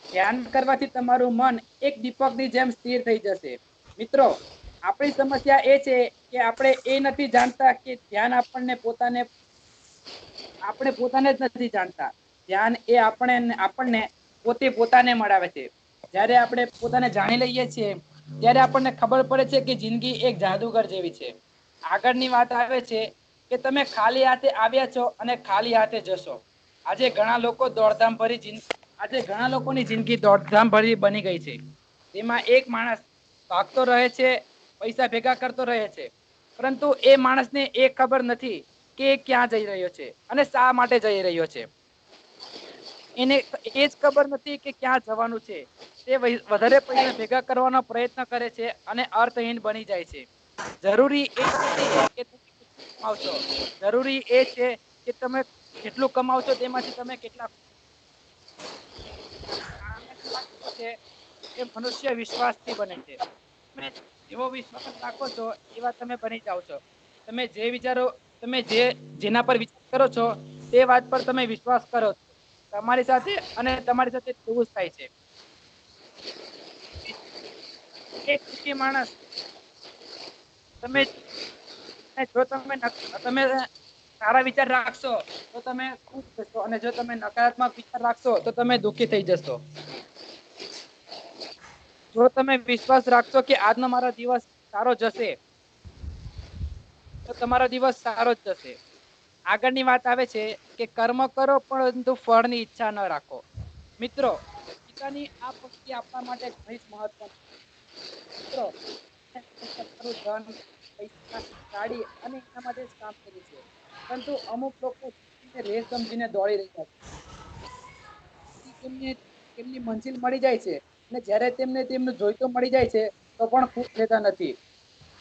Speaker 10: ધ્યાન કરવાથી તમારું મન એક દીપકની જેમ સ્થિર થઈ જશે. મિત્રો, આપણી સમસ્યા એ છે કે આપણે એ નથી જાણતા કે ધ્યાન આપણે પોતાને જ નથી જાણતા. ધ્યાન એ આપણને પોતાને મળાવે છે. જ્યારે આપણે પોતાને જાણી લઈએ છીએ ત્યારે આપણને ખબર પડે છે કે જિંદગી એક જાદુગર જેવી છે. આગળની વાત આવે છે કે તમે ખાલી હાથે આવ્યા છો અને ખાલી હાથે જશો. આજે ઘણા લોકોની જિંદગી દોડધામ ભરી બની ગઈ છે. તેમાં એક માણસ ભાગતો રહે છે, પૈસા ભેગા કરતો રહે છે, પરંતુ એ માણસને એ ખબર નથી કે ક્યાં જઈ રહ્યો છે અને શા માટે જઈ રહ્યો છે. એને એ જ ખબર નથી કે ક્યાં જવાનું છે. તે વધારે પૈસા ભેગા કરવાનો પ્રયત્ન કરે છે અને અર્થહીન બની જાય છે. જરૂરી એ નથી કે તમે કેટલું કમાવશો, જરૂરી એ છે કે તમે જેટલું કમાવશો તેમાંથી તમે કેટલા. આગળની વાત એ છે કે મનુષ્ય વિશ્વાસથી બને છે. તમે જેવો વિશ્વાસ રાખો છો એવા તમે બની જાઓ છો. તમે જેના પર વિચાર કરો છો તે વાત પર તમે વિશ્વાસ કરો છો. તમારી સાથે તેવું જ થાય છે. એક સુખી માણસ જો તમે સારા વિચાર રાખશો તો તમે ખુશ થશો, અને જો તમે નકારાત્મક વિચાર રાખશો તો તમે દુઃખી થઈ જશો. જો તમે વિશ્વાસ રાખશો કે આજનો મારો દિવસ સારો જશે તો તમારો દિવસ સારો જ જશે. આગળની વાત આવે છે કે કર્મ કરો પરંતુ ફળની ઈચ્છા ન રાખો. મિત્રો, પિતાની આ પંક્તિ આપણા માટે ઘણી જ મહત્વની મિત્રો, તમારું ધન, પૈસા, ગાડી અને એના માટે જ કામ કર્યું છે, પરંતુ અમુક લોકો રેસ સમજીને દોડી રહ્યા છે. તેમની મંજિલ મળી જાય છે અને જ્યારે તેમને તેમનું જોઈતું મળી જાય છે તો પણ ખુશ રહેતા નથી.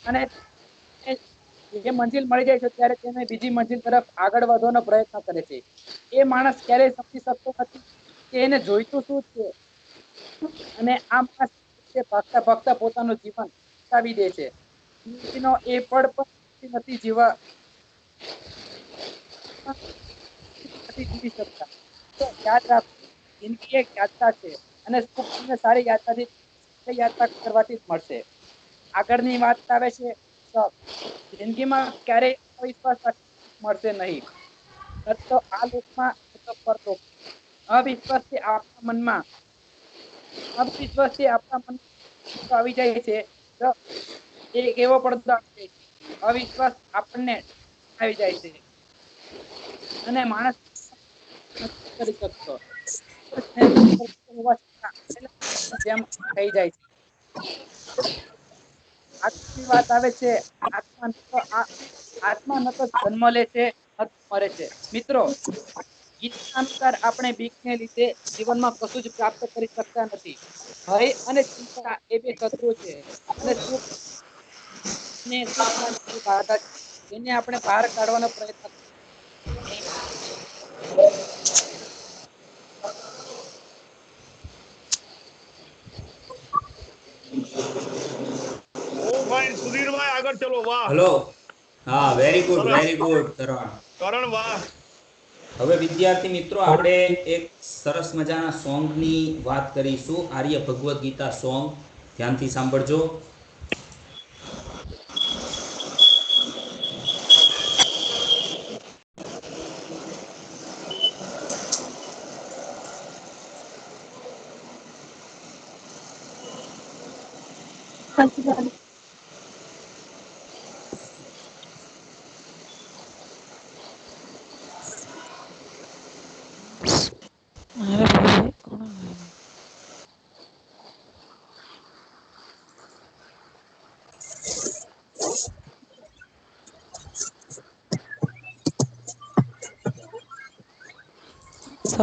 Speaker 10: અને જે મંજિલ મળી જાય છે ત્યારે તેને બીજી મંજિલ તરફ આગળ વધવાનો પ્રયત્ન કરે છે. એ માણસ ક્યારેય સમજી શકતો નથી કે એને જોઈતું શું છે, અને આ માણસ ભાગતા પોતાનું જીવન વિતાવી દે છે. જિંદગીનો એ પળ પણ નથી જીવી શકતા. તો યાદ રાખો, જિંદગી એક યાત્રા છે અને સુખ તમને સારી યાત્રા કરવાથી જ મળશે. આગળની વાત આવે છે જિંદગીમાં ક્યારેય અવિશ્વાસ મળશે નહીં. તો આ લોકમાં અવિશ્વાસથી આપણા મનમાં આવી જાય છે તો એક એવો પડતો આવી જાય છે. અવિશ્વાસ આપણને આવી જાય છે અને માણસ નથી કરી શકતો. જેમ થઈ જાય છે. આગળની વાત આવે છે આત્મા ન તો જન્મ લે છે ન તો મરે છે. મિત્રો, ગીતા અનુસાર આપણે બીકને લીધે જીવનમાં કશું જ પ્રાપ્ત કરી શકતા નથી. ભય અને ચિંતા એ બે શત્રુ છે અને એને આપણે બહાર કાઢવાનો પ્રયત્ન
Speaker 1: ઓ ભાઈ સુધીરભાઈ, આગળ ચલો. વાહ,
Speaker 2: હલો. હા, વેરી ગુડ,
Speaker 1: સરસ.
Speaker 2: વેરી ગુડ કરણ.
Speaker 1: કરણ, વાહ.
Speaker 2: હવે વિદ્યાર્થી મિત્રો, આપણે એક સરસ મજાના સોંગની વાત કરીશું. આર્ય ભગવદ્ ગીતા સોંગ, ધ્યાનથી સાંભળજો.
Speaker 5: સર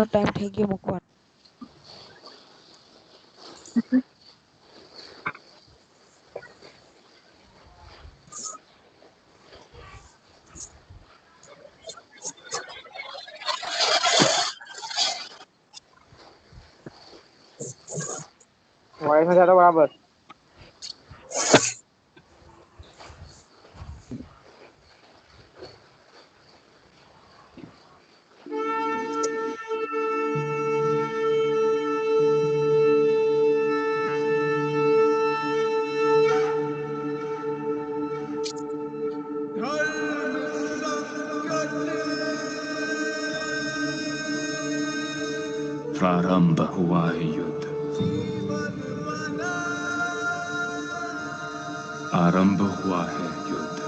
Speaker 5: ટાઈમ થઈ ગયો મૂકવાનો.
Speaker 10: વોઇસ નથી આવતો બરાબર.
Speaker 12: प्रारंभ हुआ है युद्ध, आरंभ हुआ है युद्ध।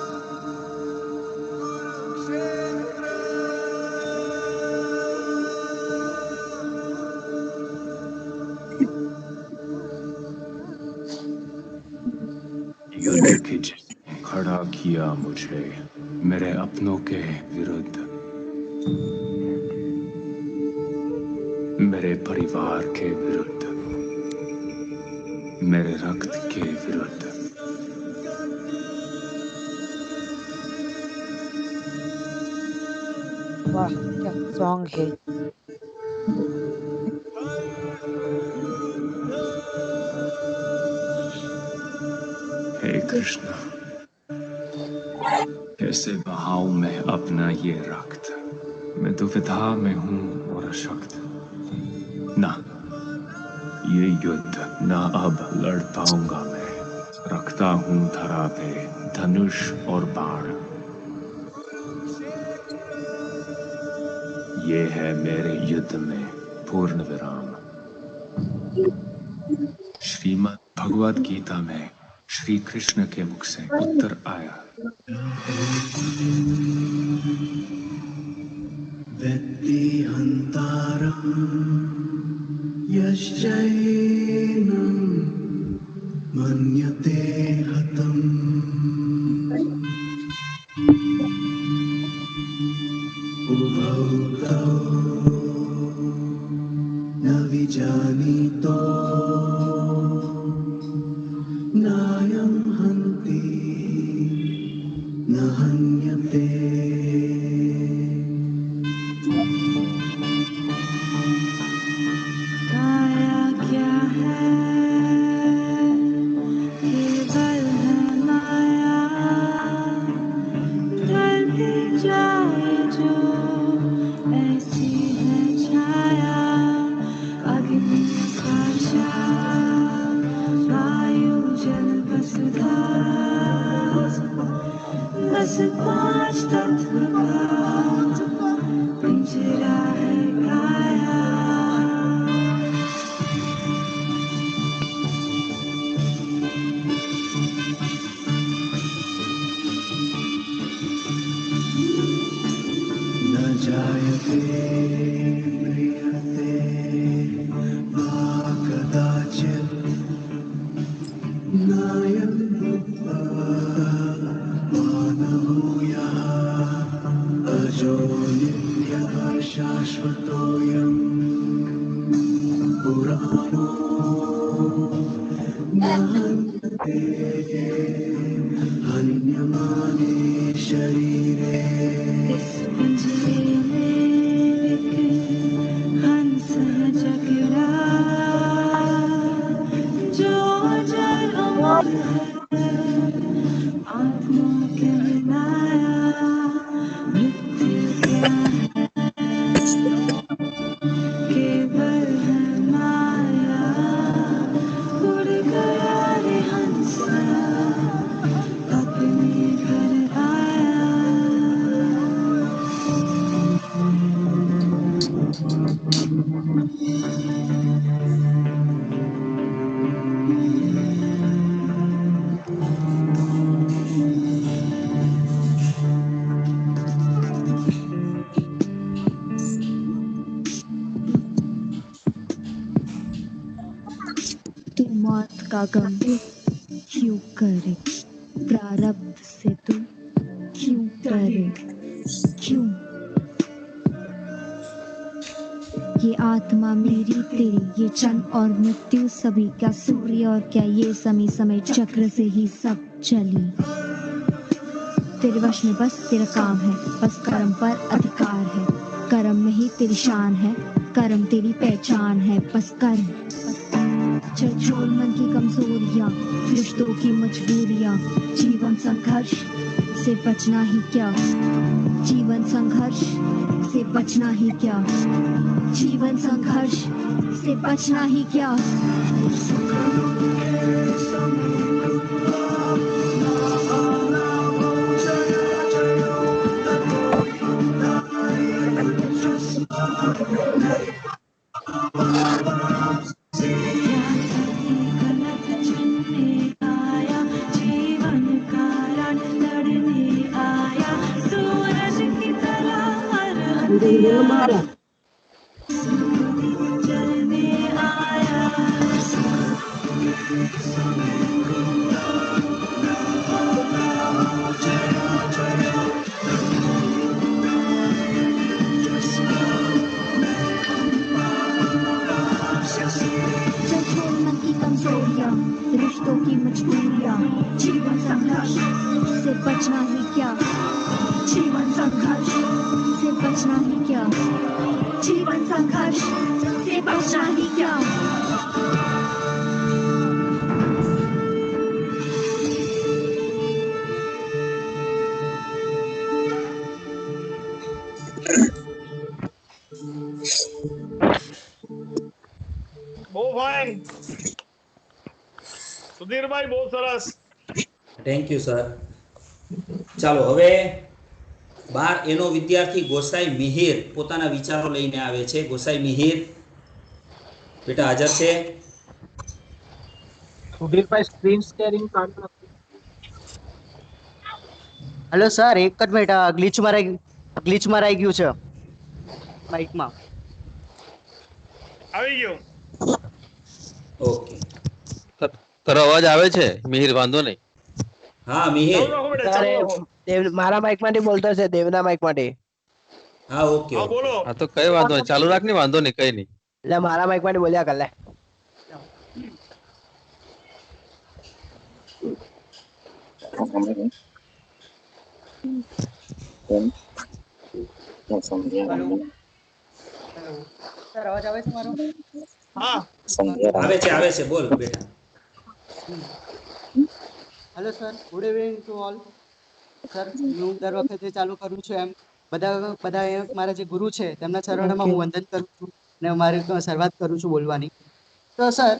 Speaker 12: युद्ध की जिसने खड़ा किया मुझे मेरे अपनों के विरुद्ध, मेरे परिवार के विरुद्ध, मेरे रक्त के विरुद्ध।
Speaker 5: वाह क्या सॉन्ग है.
Speaker 12: हे कृष्ण, कैसे बहाऊं मैं अपना ये रक्त, मैं दुविधा में हूं और अशक्त। ना, ये युद्ध ना अब लड़ पाऊंगा मैं, रखता हूं धरा पे धनुष और बाण। ये है मेरे युद्ध में पूर्ण विराम। श्रीमद् भगवद गीता में श्री कृष्ण के मुख से उत्तर आया।
Speaker 13: व्यक्तिहन्तारं यश्चैनं मन्यते हतम् उभौ तौ न विजानीतो नायं हन्ति न हन्यते। बस पांच तत्व का पिंजरा है काया। न जायते म्रियते वा कदाचित् नायं भूत्वा अजो नित्यः शाश्वतोऽयं पुराणो न हन्यते हन्यमाने शरीरे। इस पिंजरे में हंस जगड़ा जो अजर अमर है आत्मा कहलाया। मृत्यु क्या है केवल है माया। उड़ गया रे हंसा अपने घर आया। तू मौत का गम क्यों करे, प्रारब्ध से तू क्यों करे, क्यों ये आत्मा मेरी तेरी, ये जन्म और मृत्यु सभी का, सूर्य और क्या ये समय समय चक्र से ही सब चली। तेरे वश में बस तेरा काम है, बस कर्म पर अधिकार है, कर्म में ही तेरी शान है, कर्म तेरी पहचान है, बस कर्म। चल छोड़ मन की कमजोरियां, रिश्तों की मजबूरियां, जीवन संघर्ष से बचना ही क्या, जीवन संघर्ष से बचना ही क्या, जीवन संघर्ष से बचना ही क्या। गलत चुनने आया, जीवन का रण लड़ने आया, सूरज की तरह हर हथियार जलने आया। चल छोड़ मन की कमजोरियां, रिश्तों की मजबूरियां, जीवन संघर्ष से बचना ही क्या, जीवन संघर्ष से बचना ही क्या, जीवन संघर्ष से बचना ही क्या।
Speaker 1: બહુ ફાઇન સુધીરભાઈ, બહુ સરસ.
Speaker 2: Thank you sir. ચાલો હવે 12 એનો વિદ્યાર્થી ગોસાઈ મિહિર પોતાના વિચારો લઈને આવે છે. ગોસાઈ મિહિર બેટા હાજર છે?
Speaker 14: સુધીરભાઈ સ્ક્રીન શેરિંગ કામ નથી. હેલો સર, એક જ મિનિટ, ગ્લિચ મરાઈ ગયું છે માઇકમાં.
Speaker 1: આવી ગયો.
Speaker 2: ઓકે,
Speaker 3: તારો અવાજ આવે છે મિહિર, વાંધો નહીં.
Speaker 2: હા મિહિર.
Speaker 14: મારા માઇક માંથી બોલતો છે, દેવના માઇક માંથી.
Speaker 2: હા ઓકે
Speaker 1: બોલો.
Speaker 3: હા તો કઈ વાંધો નહીં, ચાલુ રાખ ને, વાંધો નહીં, કઈ નહીં.
Speaker 14: એટલે મારા માઇક માંથી બોલ્યા કર લે.
Speaker 10: સર અવાજ આવે છે મારો?
Speaker 1: હા
Speaker 2: આવે છે, બોલ બેટા.
Speaker 14: Hello sir, good evening to all. Sir, હું દર વખતે ચાલુ કરું છું એમ બધા મારા જે ગુરુ છે તેમના ચરણોમાં હું વંદન કરું છું અને મારી શરૂઆત કરું છું બોલવાની. તો સર,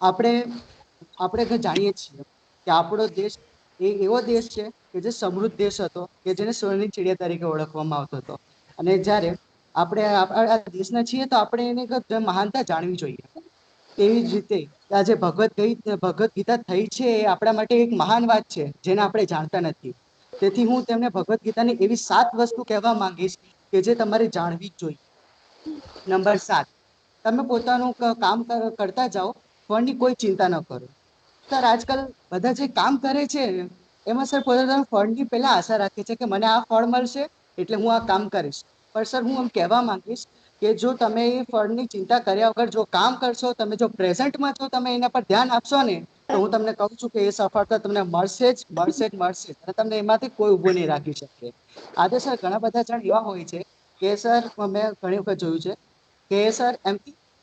Speaker 14: આપણે જાણીએ છીએ કે આપણો દેશ એ એવો દેશ છે કે જે સમૃદ્ધ દેશ હતો, કે જેને સોનેરી ચીડિયા તરીકે ઓળખવામાં આવતો હતો. અને જ્યારે આપણે આ દેશના છીએ તો આપણે એની મહાનતા જાણવી જોઈએ. તેવી જ રીતે આજે ભગવદ્ ગીતા થઈ છે એ આપણા માટે એક મહાન વાત છે જેને આપણે જાણતા નથી. તેથી હું તેમને ભગવદ્ ગીતાની એવી 7 વસ્તુ કહેવા માંગીશ કે જે તમારે જાણવી જ જોઈએ. નંબર 7, તમે પોતાનું કામ કરતા જાઓ, ફળની કોઈ ચિંતા ન કરો. સર, આજકાલ બધા જે કામ કરે છે એમાં સર પોતાના ફળની પહેલા આશા રાખે છે કે મને આ ફળ મળશે એટલે હું આ કામ કરીશ. પણ સર, હું એમ કહેવા માંગીશ કે જો તમે એ ફળની ચિંતા કર્યા વગર જો કામ કરશો, તમે જો પ્રેઝન્ટમાં જો તમે એના પર ધ્યાન આપશો ને, તો હું તમને કહું છું કે એ સફળતા તમને મળશે જ અને તમને એમાંથી કોઈ ઊભો નહીં રાખી શકે. આજે સર ઘણા બધા જણ એવા હોય છે કે સર, મેં ઘણી વખત જોયું છે કે સર એમ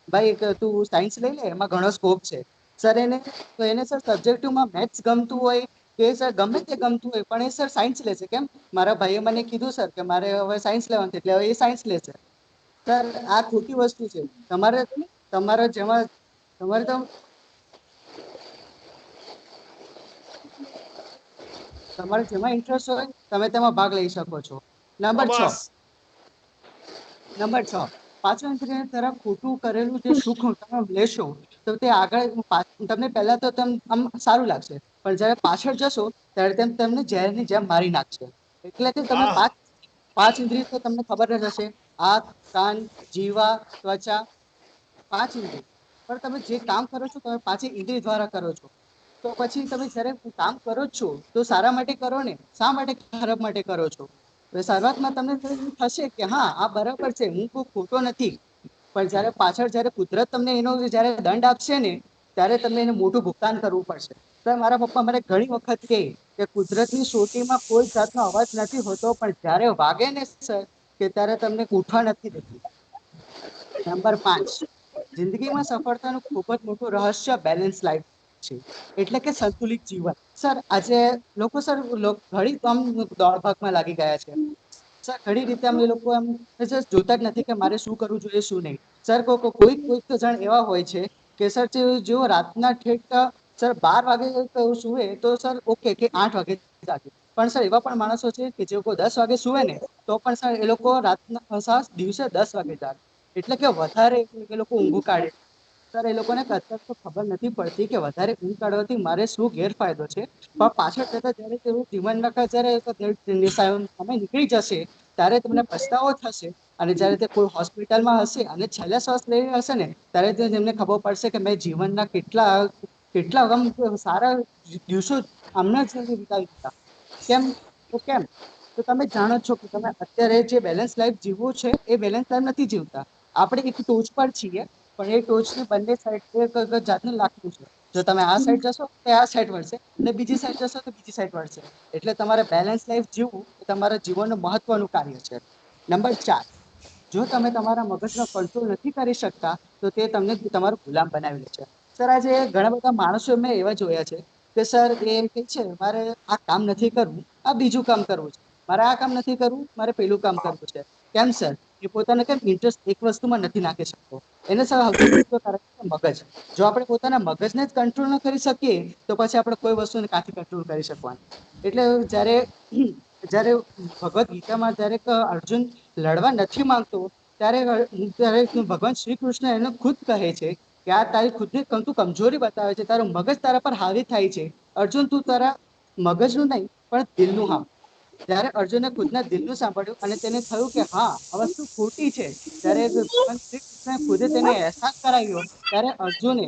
Speaker 14: ભાઈ તું સાયન્સ લઈ લે, એમાં ઘણો સ્કોપ છે. સર એને સર સબ્જેક્ટિવમાં મેથ્સ ગમતું હોય કે સર ગમે તે ગમતું હોય, પણ એ સર સાયન્સ લેશે. કેમ? મારા ભાઈએ મને કીધું સર કે મારે હવે સાયન્સ લેવાનું છે, એટલે હવે એ સાયન્સ લેશે. સર, આ ખોટી વસ્તુ છે. તમારે જેમાં ઇન્ટરેસ્ટ હોય તમે તેમાં ભાગ લઈ શકો છો. નંબર 6, પાછળ તરફ ખોટું કરેલું જે સુખ તમે લેશો તો તે આગળ તમને પહેલા તો આમ સારું લાગશે, પણ જ્યારે પાછળ જશો ત્યારે તમને ઝેરની જેમ મારી નાખશે. એટલે કે તમે 5 ઇન્દ્રિય તો તમને ખબર જ હશે: આંખ, કાન, જીવા, ત્વચા. 5 ઇન્દ્રિય. પણ તમે જે કામ કરો છો તમે પાછી ઇન્દ્રિય દ્વારા કરો છો. તો પછી તમે જ્યારે કામ કરો જ છો તો સારા માટે કરો ને, શા માટે ખરાબ માટે કરો છો? તો શરૂઆતમાં તમને થશે કે હા આ બરાબર છે, હું કોઈ ખોટો નથી. પણ જ્યારે પાછળ જ્યારે કુદરત તમને એનો જ્યારે દંડ આપશે ને ત્યારે તમને એને મોટું ભુગતાન કરવું પડશે. તો મારા પપ્પા મને ઘણી વખત કહે કે કુદરતની સોટીમાં કોઈ જાતનો અવાજ નથી હોતો, પણ જ્યારે વાગે ને સર કે ત્યારે તમને ઉઠવા નથી દેતી. નંબર 5, જિંદગીમાં સફળતાનું ખૂબ જ મોટું રહસ્ય બેલેન્સ લાઈફ છે, એટલે કે સંતુલિત જીવન. સર આજે લોકો સર ઘણી આમ દોડભાગમાં લાગી ગયા છે. સર ઘણી રીતે અમે લોકો એમ જોતા જ નથી કે મારે શું કરવું જોઈએ શું નહીં. સર કોઈક તો જણ એવા હોય છે કે સર જેઓ રાતના ઠેઠ સર 12 વાગે સુવે તો સર ઓકે કે 8 વાગે જાગે. પણ સર એવા પણ માણસો છે કે જે લોકો 10 વાગે સુવે ને તો પણ સર એ લોકો રાતના દિવસે 10 વાગે જાગે. એટલે કે વધારે એ લોકો ઊંઘ કાઢે. સર એ લોકોને કદાચ તો ખબર નથી પડતી કે વધારે ઊંઘ કાઢવાથી મારે શું ગેરફાયદો છે. પણ પાછળ જતા જયારે તેઓ જીવનમાં જયારે સમય નીકળી જશે ત્યારે તમને પછતાવો થશે. અને જયારે તે કોઈ હોસ્પિટલમાં હશે અને છેલ્લા શ્વાસ લઈ હશે ને ત્યારે તેમને ખબર પડશે કે મેં જીવનના કેટલા સારા દિવસો આમના જ વિતાવી દીધા. કેમ તો તમે જાણો છો કે તમે અત્યારે જે બેલેન્સ લાઈફ જીવવો છે એ બેલેન્સ લાઈફ નથી જીવતા. આપણે એક ટોચ પર છીએ પણ એ ટોચની બંને સાઈડ જાતનું લાગતું છે. જો તમે આ સાઈડ જશો તો આ સાઈડ વળશે અને બીજી સાઈડ જશો તો બીજી સાઈડ વળશે. એટલે તમારે બેલેન્સ લાઈફ જીવવું એ તમારા જીવનનું મહત્વનું કાર્ય છે. નંબર 4, જો તમે તમારા મગજનો કંટ્રોલ નથી કરી શકતા તો તે તમને તમારું ગુલામ બનાવી લે છે. સર આજે ઘણા બધા માણસો મેં એવા જોયા છે કે સર એમ કે છે મારે આ કામ નથી કરવું, આ બીજું કામ કરવું છે. મારે આ કામ નથી કરવું, મારે પેલું કામ કરવું છે. કેમ સર? એ પોતાને કેમ ઇન્ટરેસ્ટ એક વસ્તુમાં નથી નાખી શકતો. એને સર સૌથી મોટું કારણ છે મગજ. જો આપણે પોતાના મગજને જ કંટ્રોલ ન કરી શકીએ તો પછી આપણે કોઈ વસ્તુને કાથી કંટ્રોલ કરી શકવાનું. એટલે જ્યારે ભગવદ ગીતામાં જ્યારે અર્જુન લડવા નથી માંગતો ત્યારે ભગવાન શ્રી કૃષ્ણ એને ખુદ કહે છે કે આ તારી ખુદની તું કમજોરી બતાવે છે, તારું મગજ તારા પર હાવી થાય છે. અર્જુન તું તારા મગજનું નહીં પણ દિલનું સાંભળ. ત્યારે અર્જુને ખુદના દિલનું સાંભળ્યું અને તેને થયું કે હા આ વસ્તુ ખોટી છે. ત્યારે ભગવાન શ્રી કૃષ્ણ ખુદે તેને અહેસાસ કરાવ્યો ત્યારે અર્જુને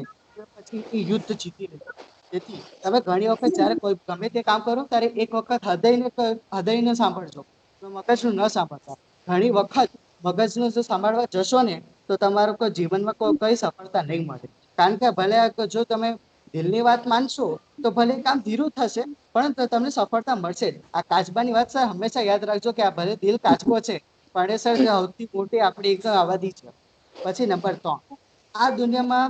Speaker 14: પછી યુદ્ધ જીતી લીધું. તેથી તમે ઘણી વખત જયારે કોઈ ગમે તે કામ કરો ત્યારે એક વખત હૃદયને સાંભળજો, મગજનું ન સાંભળતા. ઘણી વખત મગજનું જો સાંભળવા જશો ને તો તમારો કોઈ જીવનમાં કઈ સફળતા નહીં મળે. કારણ કે ભલે જો તમે દિલની વાત માનશો તો ભલે કામ ધીરું થશે પણ તમને સફળતા મળશે જ. આ કાચબાની વાત સર હંમેશા યાદ રાખજો કે આ ભલે દિલ કાચબો છે પણ એ સર સૌથી મોટી આપણી એક આબાદી છે. પછી નંબર 3, આ દુનિયામાં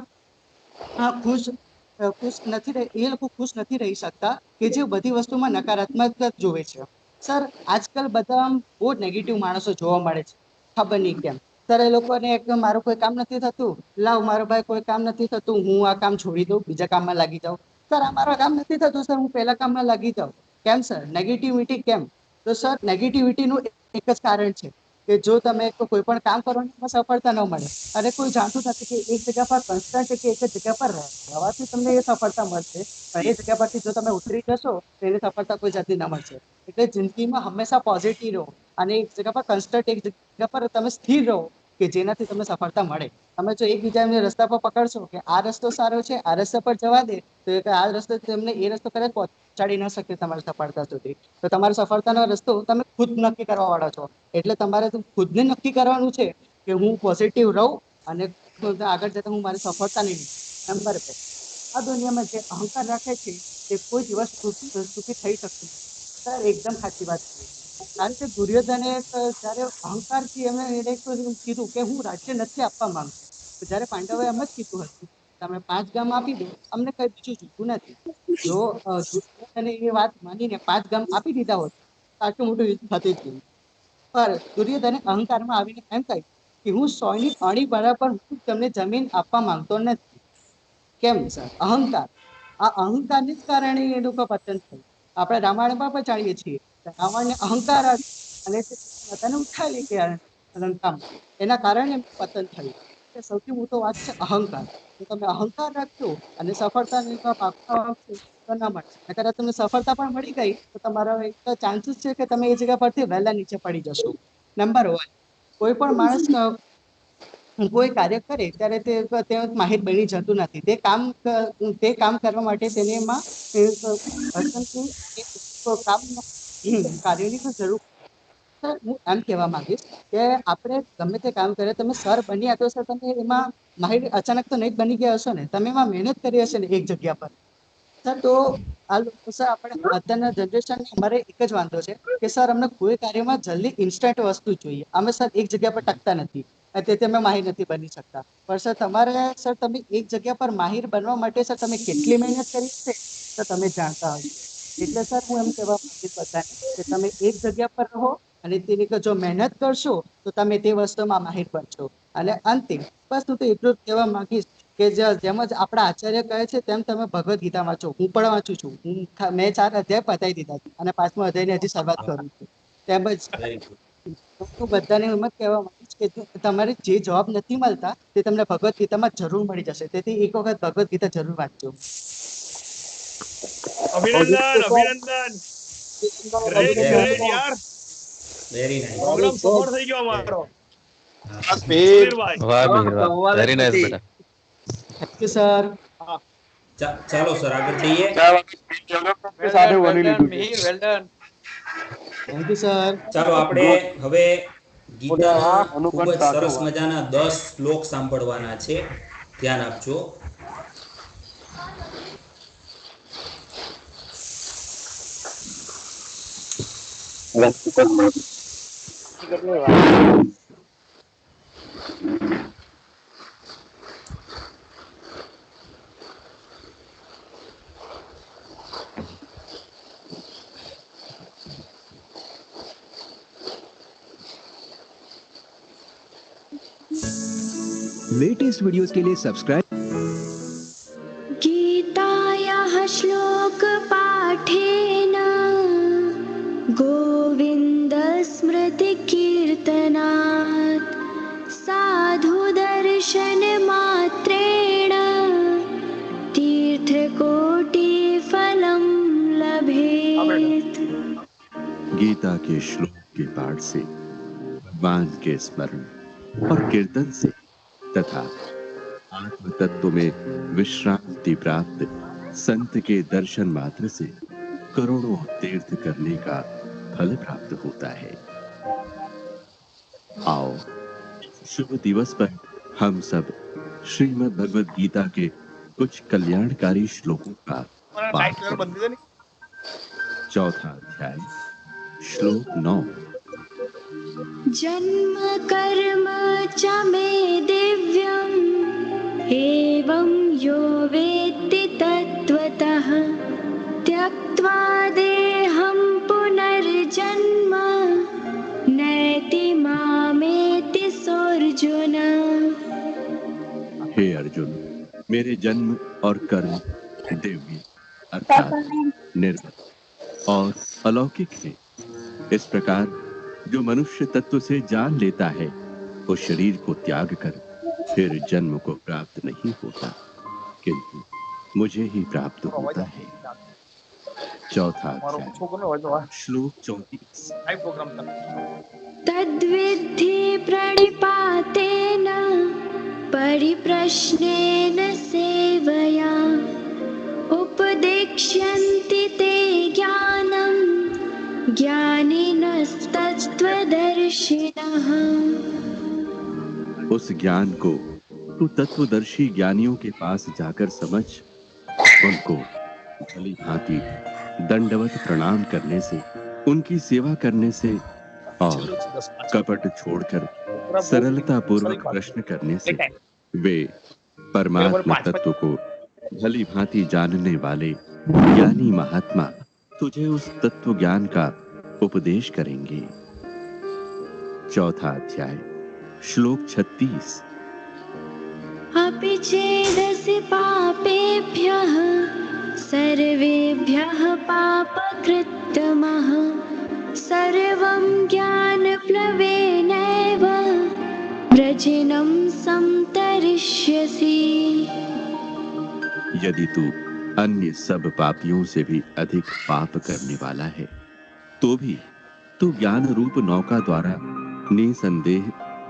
Speaker 14: ખુશ નથી એ લોકો ખુશ નથી રહી શકતા કે જે બધી વસ્તુમાં નકારાત્મક જોવે છે. સર આજકાલ બધા બહુ નેગેટિવ માણસો જોવા મળે છે, ખબર નહીં કેમ. સર એ લોકોને મારું કોઈ કામ નથી થતું, લાવ મારો ભાઈ કોઈ કામ નથી થતું, હું આ કામ છોડી દઉં, બીજા કામમાં લાગી જાઉં. સર આ મારું કામ નથી થતું સર હું પેલા કામમાં લાગી જાઉં. કેમ સર? નેગેટિવિટી કેમ? તો સર નેગેટિવિટીનું એક જ કારણ છે કે જો તમે કોઈ પણ કામ કરવાની એમાં સફળતા ન મળે અને કોઈ જાણતું નથી કે એક જગ્યા પર કોન્સ્ટન્ટ કે એક જગ્યા પર રહેવાથી તમને એ સફળતા મળશે પણ એ જગ્યા પરથી જો તમે ઉતરી જશો તો એની સફળતા કોઈ જાતની ન મળશે. એટલે જિંદગીમાં હંમેશા પોઝિટિવ રહો અને એક જગ્યા પર કોન્સ્ટન્ટ એક જગ્યા પર તમે સ્થિર રહો કે જેનાથી તમને સફળતા મળે. તમે જો એકબીજાને રસ્તા પર પકડશો કે આ રસ્તો સારો છે, આ રસ્તા પર જવા દે તો આ રસ્તો તમને એ રસ્તો કદાચ પહોંચાડી ન શકે તમારી સફળતા સુધી. તો તમારી સફળતાનો રસ્તો તમે ખુદ નક્કી કરવા વાળા છો. એટલે તમારે ખુદને નક્કી કરવાનું છે કે હું પોઝિટિવ રહું અને આગળ જતા હું મારી સફળતા નહીં. નંબર 2, આ દુનિયામાં જે અહંકાર રાખે છે તે કોઈ દિવસ સુખી થઈ શકતું નથી. સર એકદમ સાચી વાત છે. કારણ કે દુર્યોધને જયારે અહંકારથી એને કીધું કે હું રાજ્ય નથી આપવા માંગતો. જયારે પાંડવોએ એમ જ કીધું હતું તમે 5 ગામ આપી દો, અમને કઈ બીજું જોતું નથી. જો દુર્યોધને એ વાત માનીને 5 ગામ આપી દીધા હોત આટલું મોટું યુદ્ધ થતું જ નહીં. પર દુર્યોધને અહંકારમાં આવીને એમ કહ્યું કે હું 100 ની અણી બરાબર હું તમને જમીન આપવા માંગતો નથી. કેમ સર? અહંકાર. આ અહંકારને જ કારણે એ લોકો પતન થયું. આપણે રામાયણમાં પણ જાણીએ છીએ રાવણને અહંકાર અને માતાને ઉઠાવી ગયા લંકામાં, એના કારણે પતન થયું. સૌથી મોટો વાત છે અહંકાર. જો તમે અહંકાર રાખશો અને સફળતાની પાછળ ભાગશો તો ન મળે. અગર તમને સફળતા પણ મળી ગઈ તો તમારા એક ચાન્સીસ છે કે તમે એ જગ્યા પરથી વહેલા નીચે પડી જશો. નંબર 1, કોઈ પણ માણસ કોઈ કાર્ય કરે ત્યારે તે માહિર બની જતું નથી. તે કામ કરવા માટે તેને એમાં કામ કાર્યની તો જરૂર. હું એમ કહેવા માંગીશ કે આપણે ગમે તે કામ કરે, તમે સર બન્યા તો સર તમે એમાં માહિર અચાનક તો નહીં જ બની ગયા હશો ને, તમે એમાં મહેનત કરી હશે ને એક જગ્યા પર. સર તો આ લોકો સર આપણે અત્યારના જનરેશન અમારે એક જ વાંધો છે કે સર અમને કોઈ કાર્યમાં જલ્દી ઇન્સ્ટન્ટ વસ્તુ જોઈએ. અમે સર એક જગ્યા પર ટકતા નથી, તેથી અમે માહિર નથી બની શકતા. પણ સર તમારે સર તમે એક જગ્યા પર માહિર બનવા માટે સર તમે કેટલી મહેનત કરી છે તો તમે જાણતા હશો. એટલે સર હું એમ કહેવા માંગીશ બધાને કે તમે એક જગ્યા પર રહો અને તેની જો મહેનત કરશો તો તમે તે વસ્તુમાં માહિર બનશો. અને અંતિમ બસ હું તો એટલું જ કહેવા માંગીશ કે જેમ જ આપણા આચાર્ય કહે છે તેમ તમે ભગવદ્ ગીતા વાંચો. હું પણ વાંચું છું. મેં 4 અધ્યાય પતાવી દીધા છે અને 5મો અધ્યાયની હજી શરૂઆત કરું છું. તેમજ હું બધાને એમ જ કહેવા માંગીશ કે તમારે જે જવાબ નથી મળતા તે તમને ભગવદ્ ગીતામાં જરૂર મળી જશે. તેથી એક વખત ભગવદ્ ગીતા જરૂર વાંચજો.
Speaker 1: અભિનંદન. ગ્રેટ યાર.
Speaker 2: Very nice.
Speaker 1: પ્રોગ્રામ સફળ થઈ ગયો અમારો.
Speaker 3: વાહ મિહિર, વેરી નાઇસ બેટા.
Speaker 14: Thank you sir.
Speaker 2: ચાલો સર આગળ જઈએ.
Speaker 14: Thank you sir.
Speaker 2: ચાલો આપણે હવે ગીતાના ખૂબ જ સરસ મજાના 10 શ્લોક સાંભળવાના છે. ધ્યાન આપજો.
Speaker 15: लेटेस्ट वीडियोस के लिए सब्सक्राइब।
Speaker 13: गीतायाः श्लोकपाठेन गोविन्दस्मृतिकीर्तनात् साधुदर्शनमात्रेण तीर्थकोटिफलं लभेत्।
Speaker 16: गीता के श्लोक के पाठ से, भगवान के स्मरण और कीर्तन से तथा आत्म तत्व में विश्रांति प्राप्त संत के दर्शन मात्र से करोड़ों तीर्थ करने का फल प्राप्त होता है। आओ शुभ दिवस पर हम सब श्रीमद् भगवद गीता के कुछ कल्याणकारी श्लोकों का पाठ करें। चौथा अध्याय श्लोक 9।
Speaker 13: जन्म कर्म च मे दिव्यम् एवं यो वेत्ति तत्त्वतः त्यक्त्वा देहं पुनर्जन्म नैति मामेति सोऽर्जुन।
Speaker 16: हे अर्जुन, मेरे जन्म और कर्म दिव्य अर्थात निर्मल और अलौकिक है। इस प्रकार जो मनुष्य तत्व से जान लेता है वो शरीर को त्याग कर फिर जन्म को प्राप्त नहीं होता, किंतु मुझे ही प्राप्त होता है। चौथा अध्याय श्लोक 34।
Speaker 13: तद्विद्धि प्रणिपातेन परिप्रश्नेन सेवया उपदेक्ष्यन्ति ते ज्ञानं ज्ञानिनस्तत्त्वदर्शिनः।
Speaker 16: उस ज्ञान को तू तत्वदर्शी ज्ञानियों के पास जाकर समझ, उनको भली भांति दंडवत प्रणाम करने से, उनकी सेवा करने से और कपट छोड़कर सरलता पूर्वक प्रश्न करने से वे परमात्मा तत्व को भली भांति जानने वाले ज्ञानी महात्मा तुझे उस तत्व ज्ञान का उपदेश करेंगे। चौथा अध्याय श्लोक 36।
Speaker 13: अपि चेदसि पापेभ्यः सर्वेभ्यः पापकृत्तमः सर्वं ज्ञानप्लवेनैव व्रजनं संतरिष्यसि।
Speaker 16: यदि तू अन्य सब पापियों से भी अधिक पाप करने वाला है तो भी तू ज्ञान रूप नौका द्वारा निसंदेह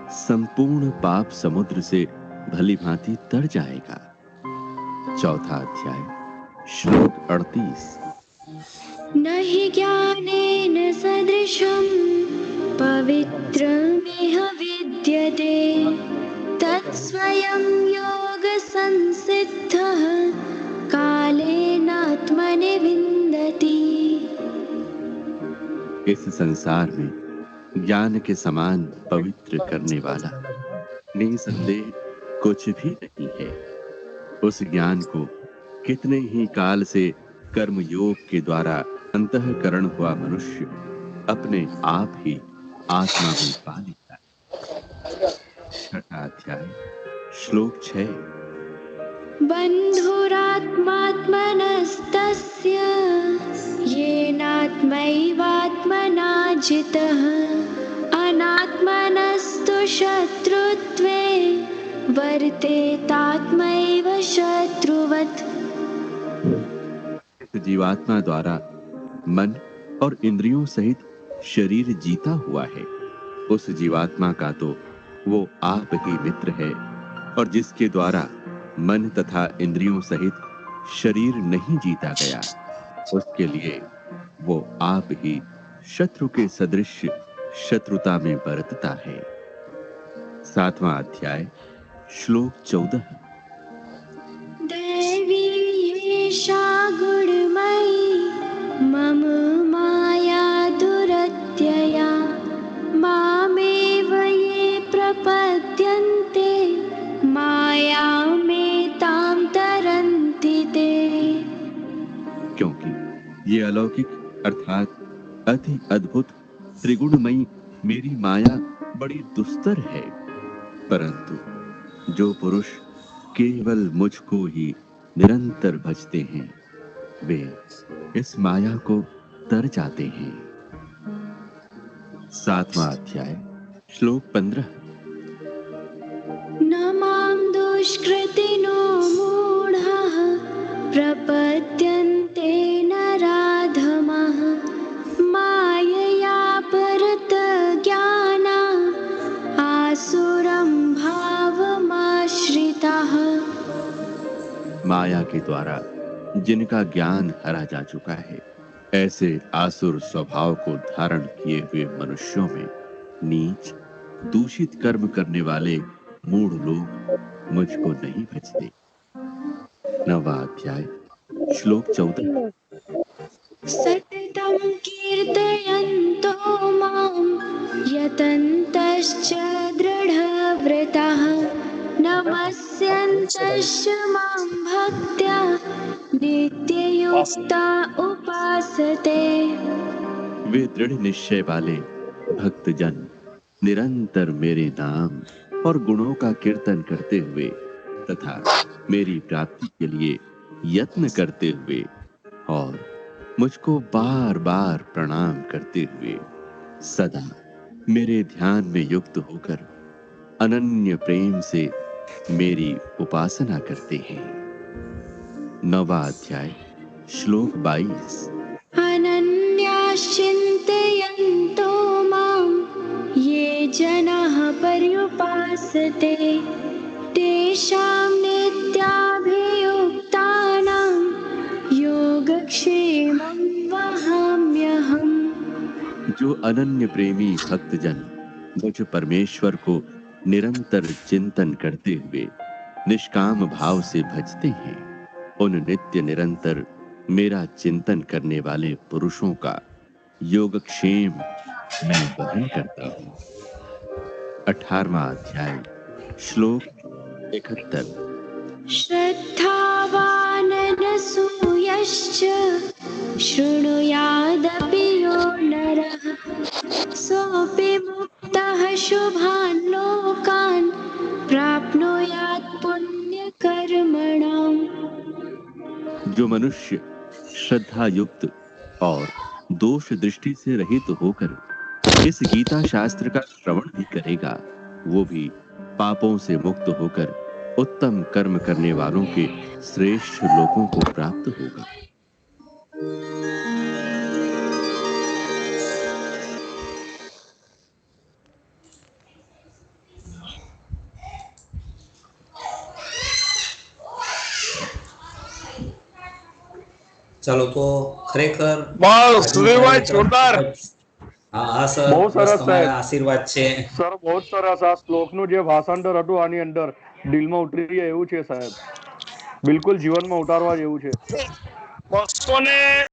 Speaker 16: संपूर्ण पाप समुद्र से भली भांति तर जाएगा। चौथा अध्याय श्लोक 38।
Speaker 13: न हि ज्ञानेन सदृशं पवित्रमिह विद्यते तत्स्वयं योगसंसिद्धः कालेनात्मनि विन्दति।
Speaker 16: इस संसार में ज्ञान के समान पवित्र करने वाला निसंदेह कुछ भी नहीं है। उस ज्ञान को कितने ही काल से कर्म योग के द्वारा अंतःकरण हुआ मनुष्य अपने आप ही आत्मा में पा लेता है। छठा अध्याय श्लोक 6।
Speaker 13: बन्धुरात्मात्मनस्तस्य येनात्मैवात्मना जितः अनात्मनस्तु शत्रुत्वे वर्तेतात्मैव शत्रुवत्।
Speaker 16: जीवात्मा द्वारा मन और इंद्रियों सहित शरीर जीता हुआ है, उस जीवात्मा का तो वो आप ही मित्र है, और जिसके द्वारा मन तथा इंद्रियों सहित शरीर नहीं जीता गया, उसके लिए वो आप ही शत्रु के सदृश शत्रुता में बरतता है। सातवां अध्याय श्लोक 14।
Speaker 13: दैवी एषा गुणमयी मम माया दुरत्यया मामेव ये प्रपद्यन्ते मायामेतां तरन्ति ते।
Speaker 16: क्योंकि ये अलौकिक अर्थात अति अद्भुत त्रिगुणमयी मेरी माया बड़ी दुस्तर है, परंतु जो पुरुष केवल मुझको ही निरंतर भजते हैं वे इस माया को तर जाते हैं। सातवां अध्याय श्लोक 15।
Speaker 13: न मां दुष्कृतिनो मूढाः प्रपद्यन्ते नराधमः मायया परतज्ञाना आसुरं भावमाश्रिताः।
Speaker 16: माया के द्वारा जिनका ज्ञान हरा जा चुका है, ऐसे आसुर स्वभाव को धारण किए हुए मनुष्यों में नीच दूषित कर्म करने वाले मूढ़ लोग मुझको नहीं भजते। नवा अध्याय श्लोक 14।
Speaker 13: सततं कीर्तयन्तो मां यतन्तश्च दृढव्रताः नमस्यन्तश्च मां भक्त्या नित्ययुक्ता उपासते।
Speaker 16: वे दृढ़ निश्चय वाले भक्तजन निरंतर मेरे नाम और गुणों का कीर्तन करते हुए तथा मेरी प्राप्ति के लिए यत्न करते हुए और मुझको बार बार प्रणाम करते हुए सदा मेरे ध्यान में युक्त होकर अनन्य प्रेम से मेरी उपासना करते हैं। नवा अध्याय श्लोक 22।
Speaker 13: अनन्याश्चिन्तयन्तो मां ये जनाः पर्युपासते तेषां नित्याभियुक्तानां योगक्षेमं वहाम्यहम्।
Speaker 16: जो अनन्य प्रेमी भक्तजन मुझ परमेश्वर को निरंतर चिंतन करते हुए निष्काम भाव से भजते हैं, उन नित्य निरंतर मेरा चिंतन करने वाले पुरुषों का योगक्षेम मैं वहन करता हूँ। 18वां अध्याय श्लोक 71।
Speaker 13: श्रद्धावाननसूयश्च शृणुयादपि यो नरः सोऽपि मुक्तः शुभान् लोकान् प्राप्नुयात् पुण्यकर्मणाम्।
Speaker 16: जो मनुष्य श्रद्धा युक्त और दोष दृष्टि से रहित होकर इस गीता शास्त्र का श्रवण भी करेगा, वो भी पापों से मुक्त होकर उत्तम कर्म करने वालों के श्रेष्ठ लोगों को प्राप्त होगा।
Speaker 2: ચાલો તો ખરેખર
Speaker 1: બસ સુધીરભાઈ જોરદાર.
Speaker 2: હા સર,
Speaker 17: બહુ
Speaker 2: બસ
Speaker 17: સરસ
Speaker 2: તમારા
Speaker 17: સાહેબ.
Speaker 2: આશીર્વાદ છે.
Speaker 17: સર બહુ જ સરસ. આ શ્લોકનું જે ભાષાંતર હતું આની અંદર દિલમાં ઉતરી જાય એવું છે સાહેબ. બિલકુલ જીવનમાં ઉતારવા જેવું છે.
Speaker 1: 200 ને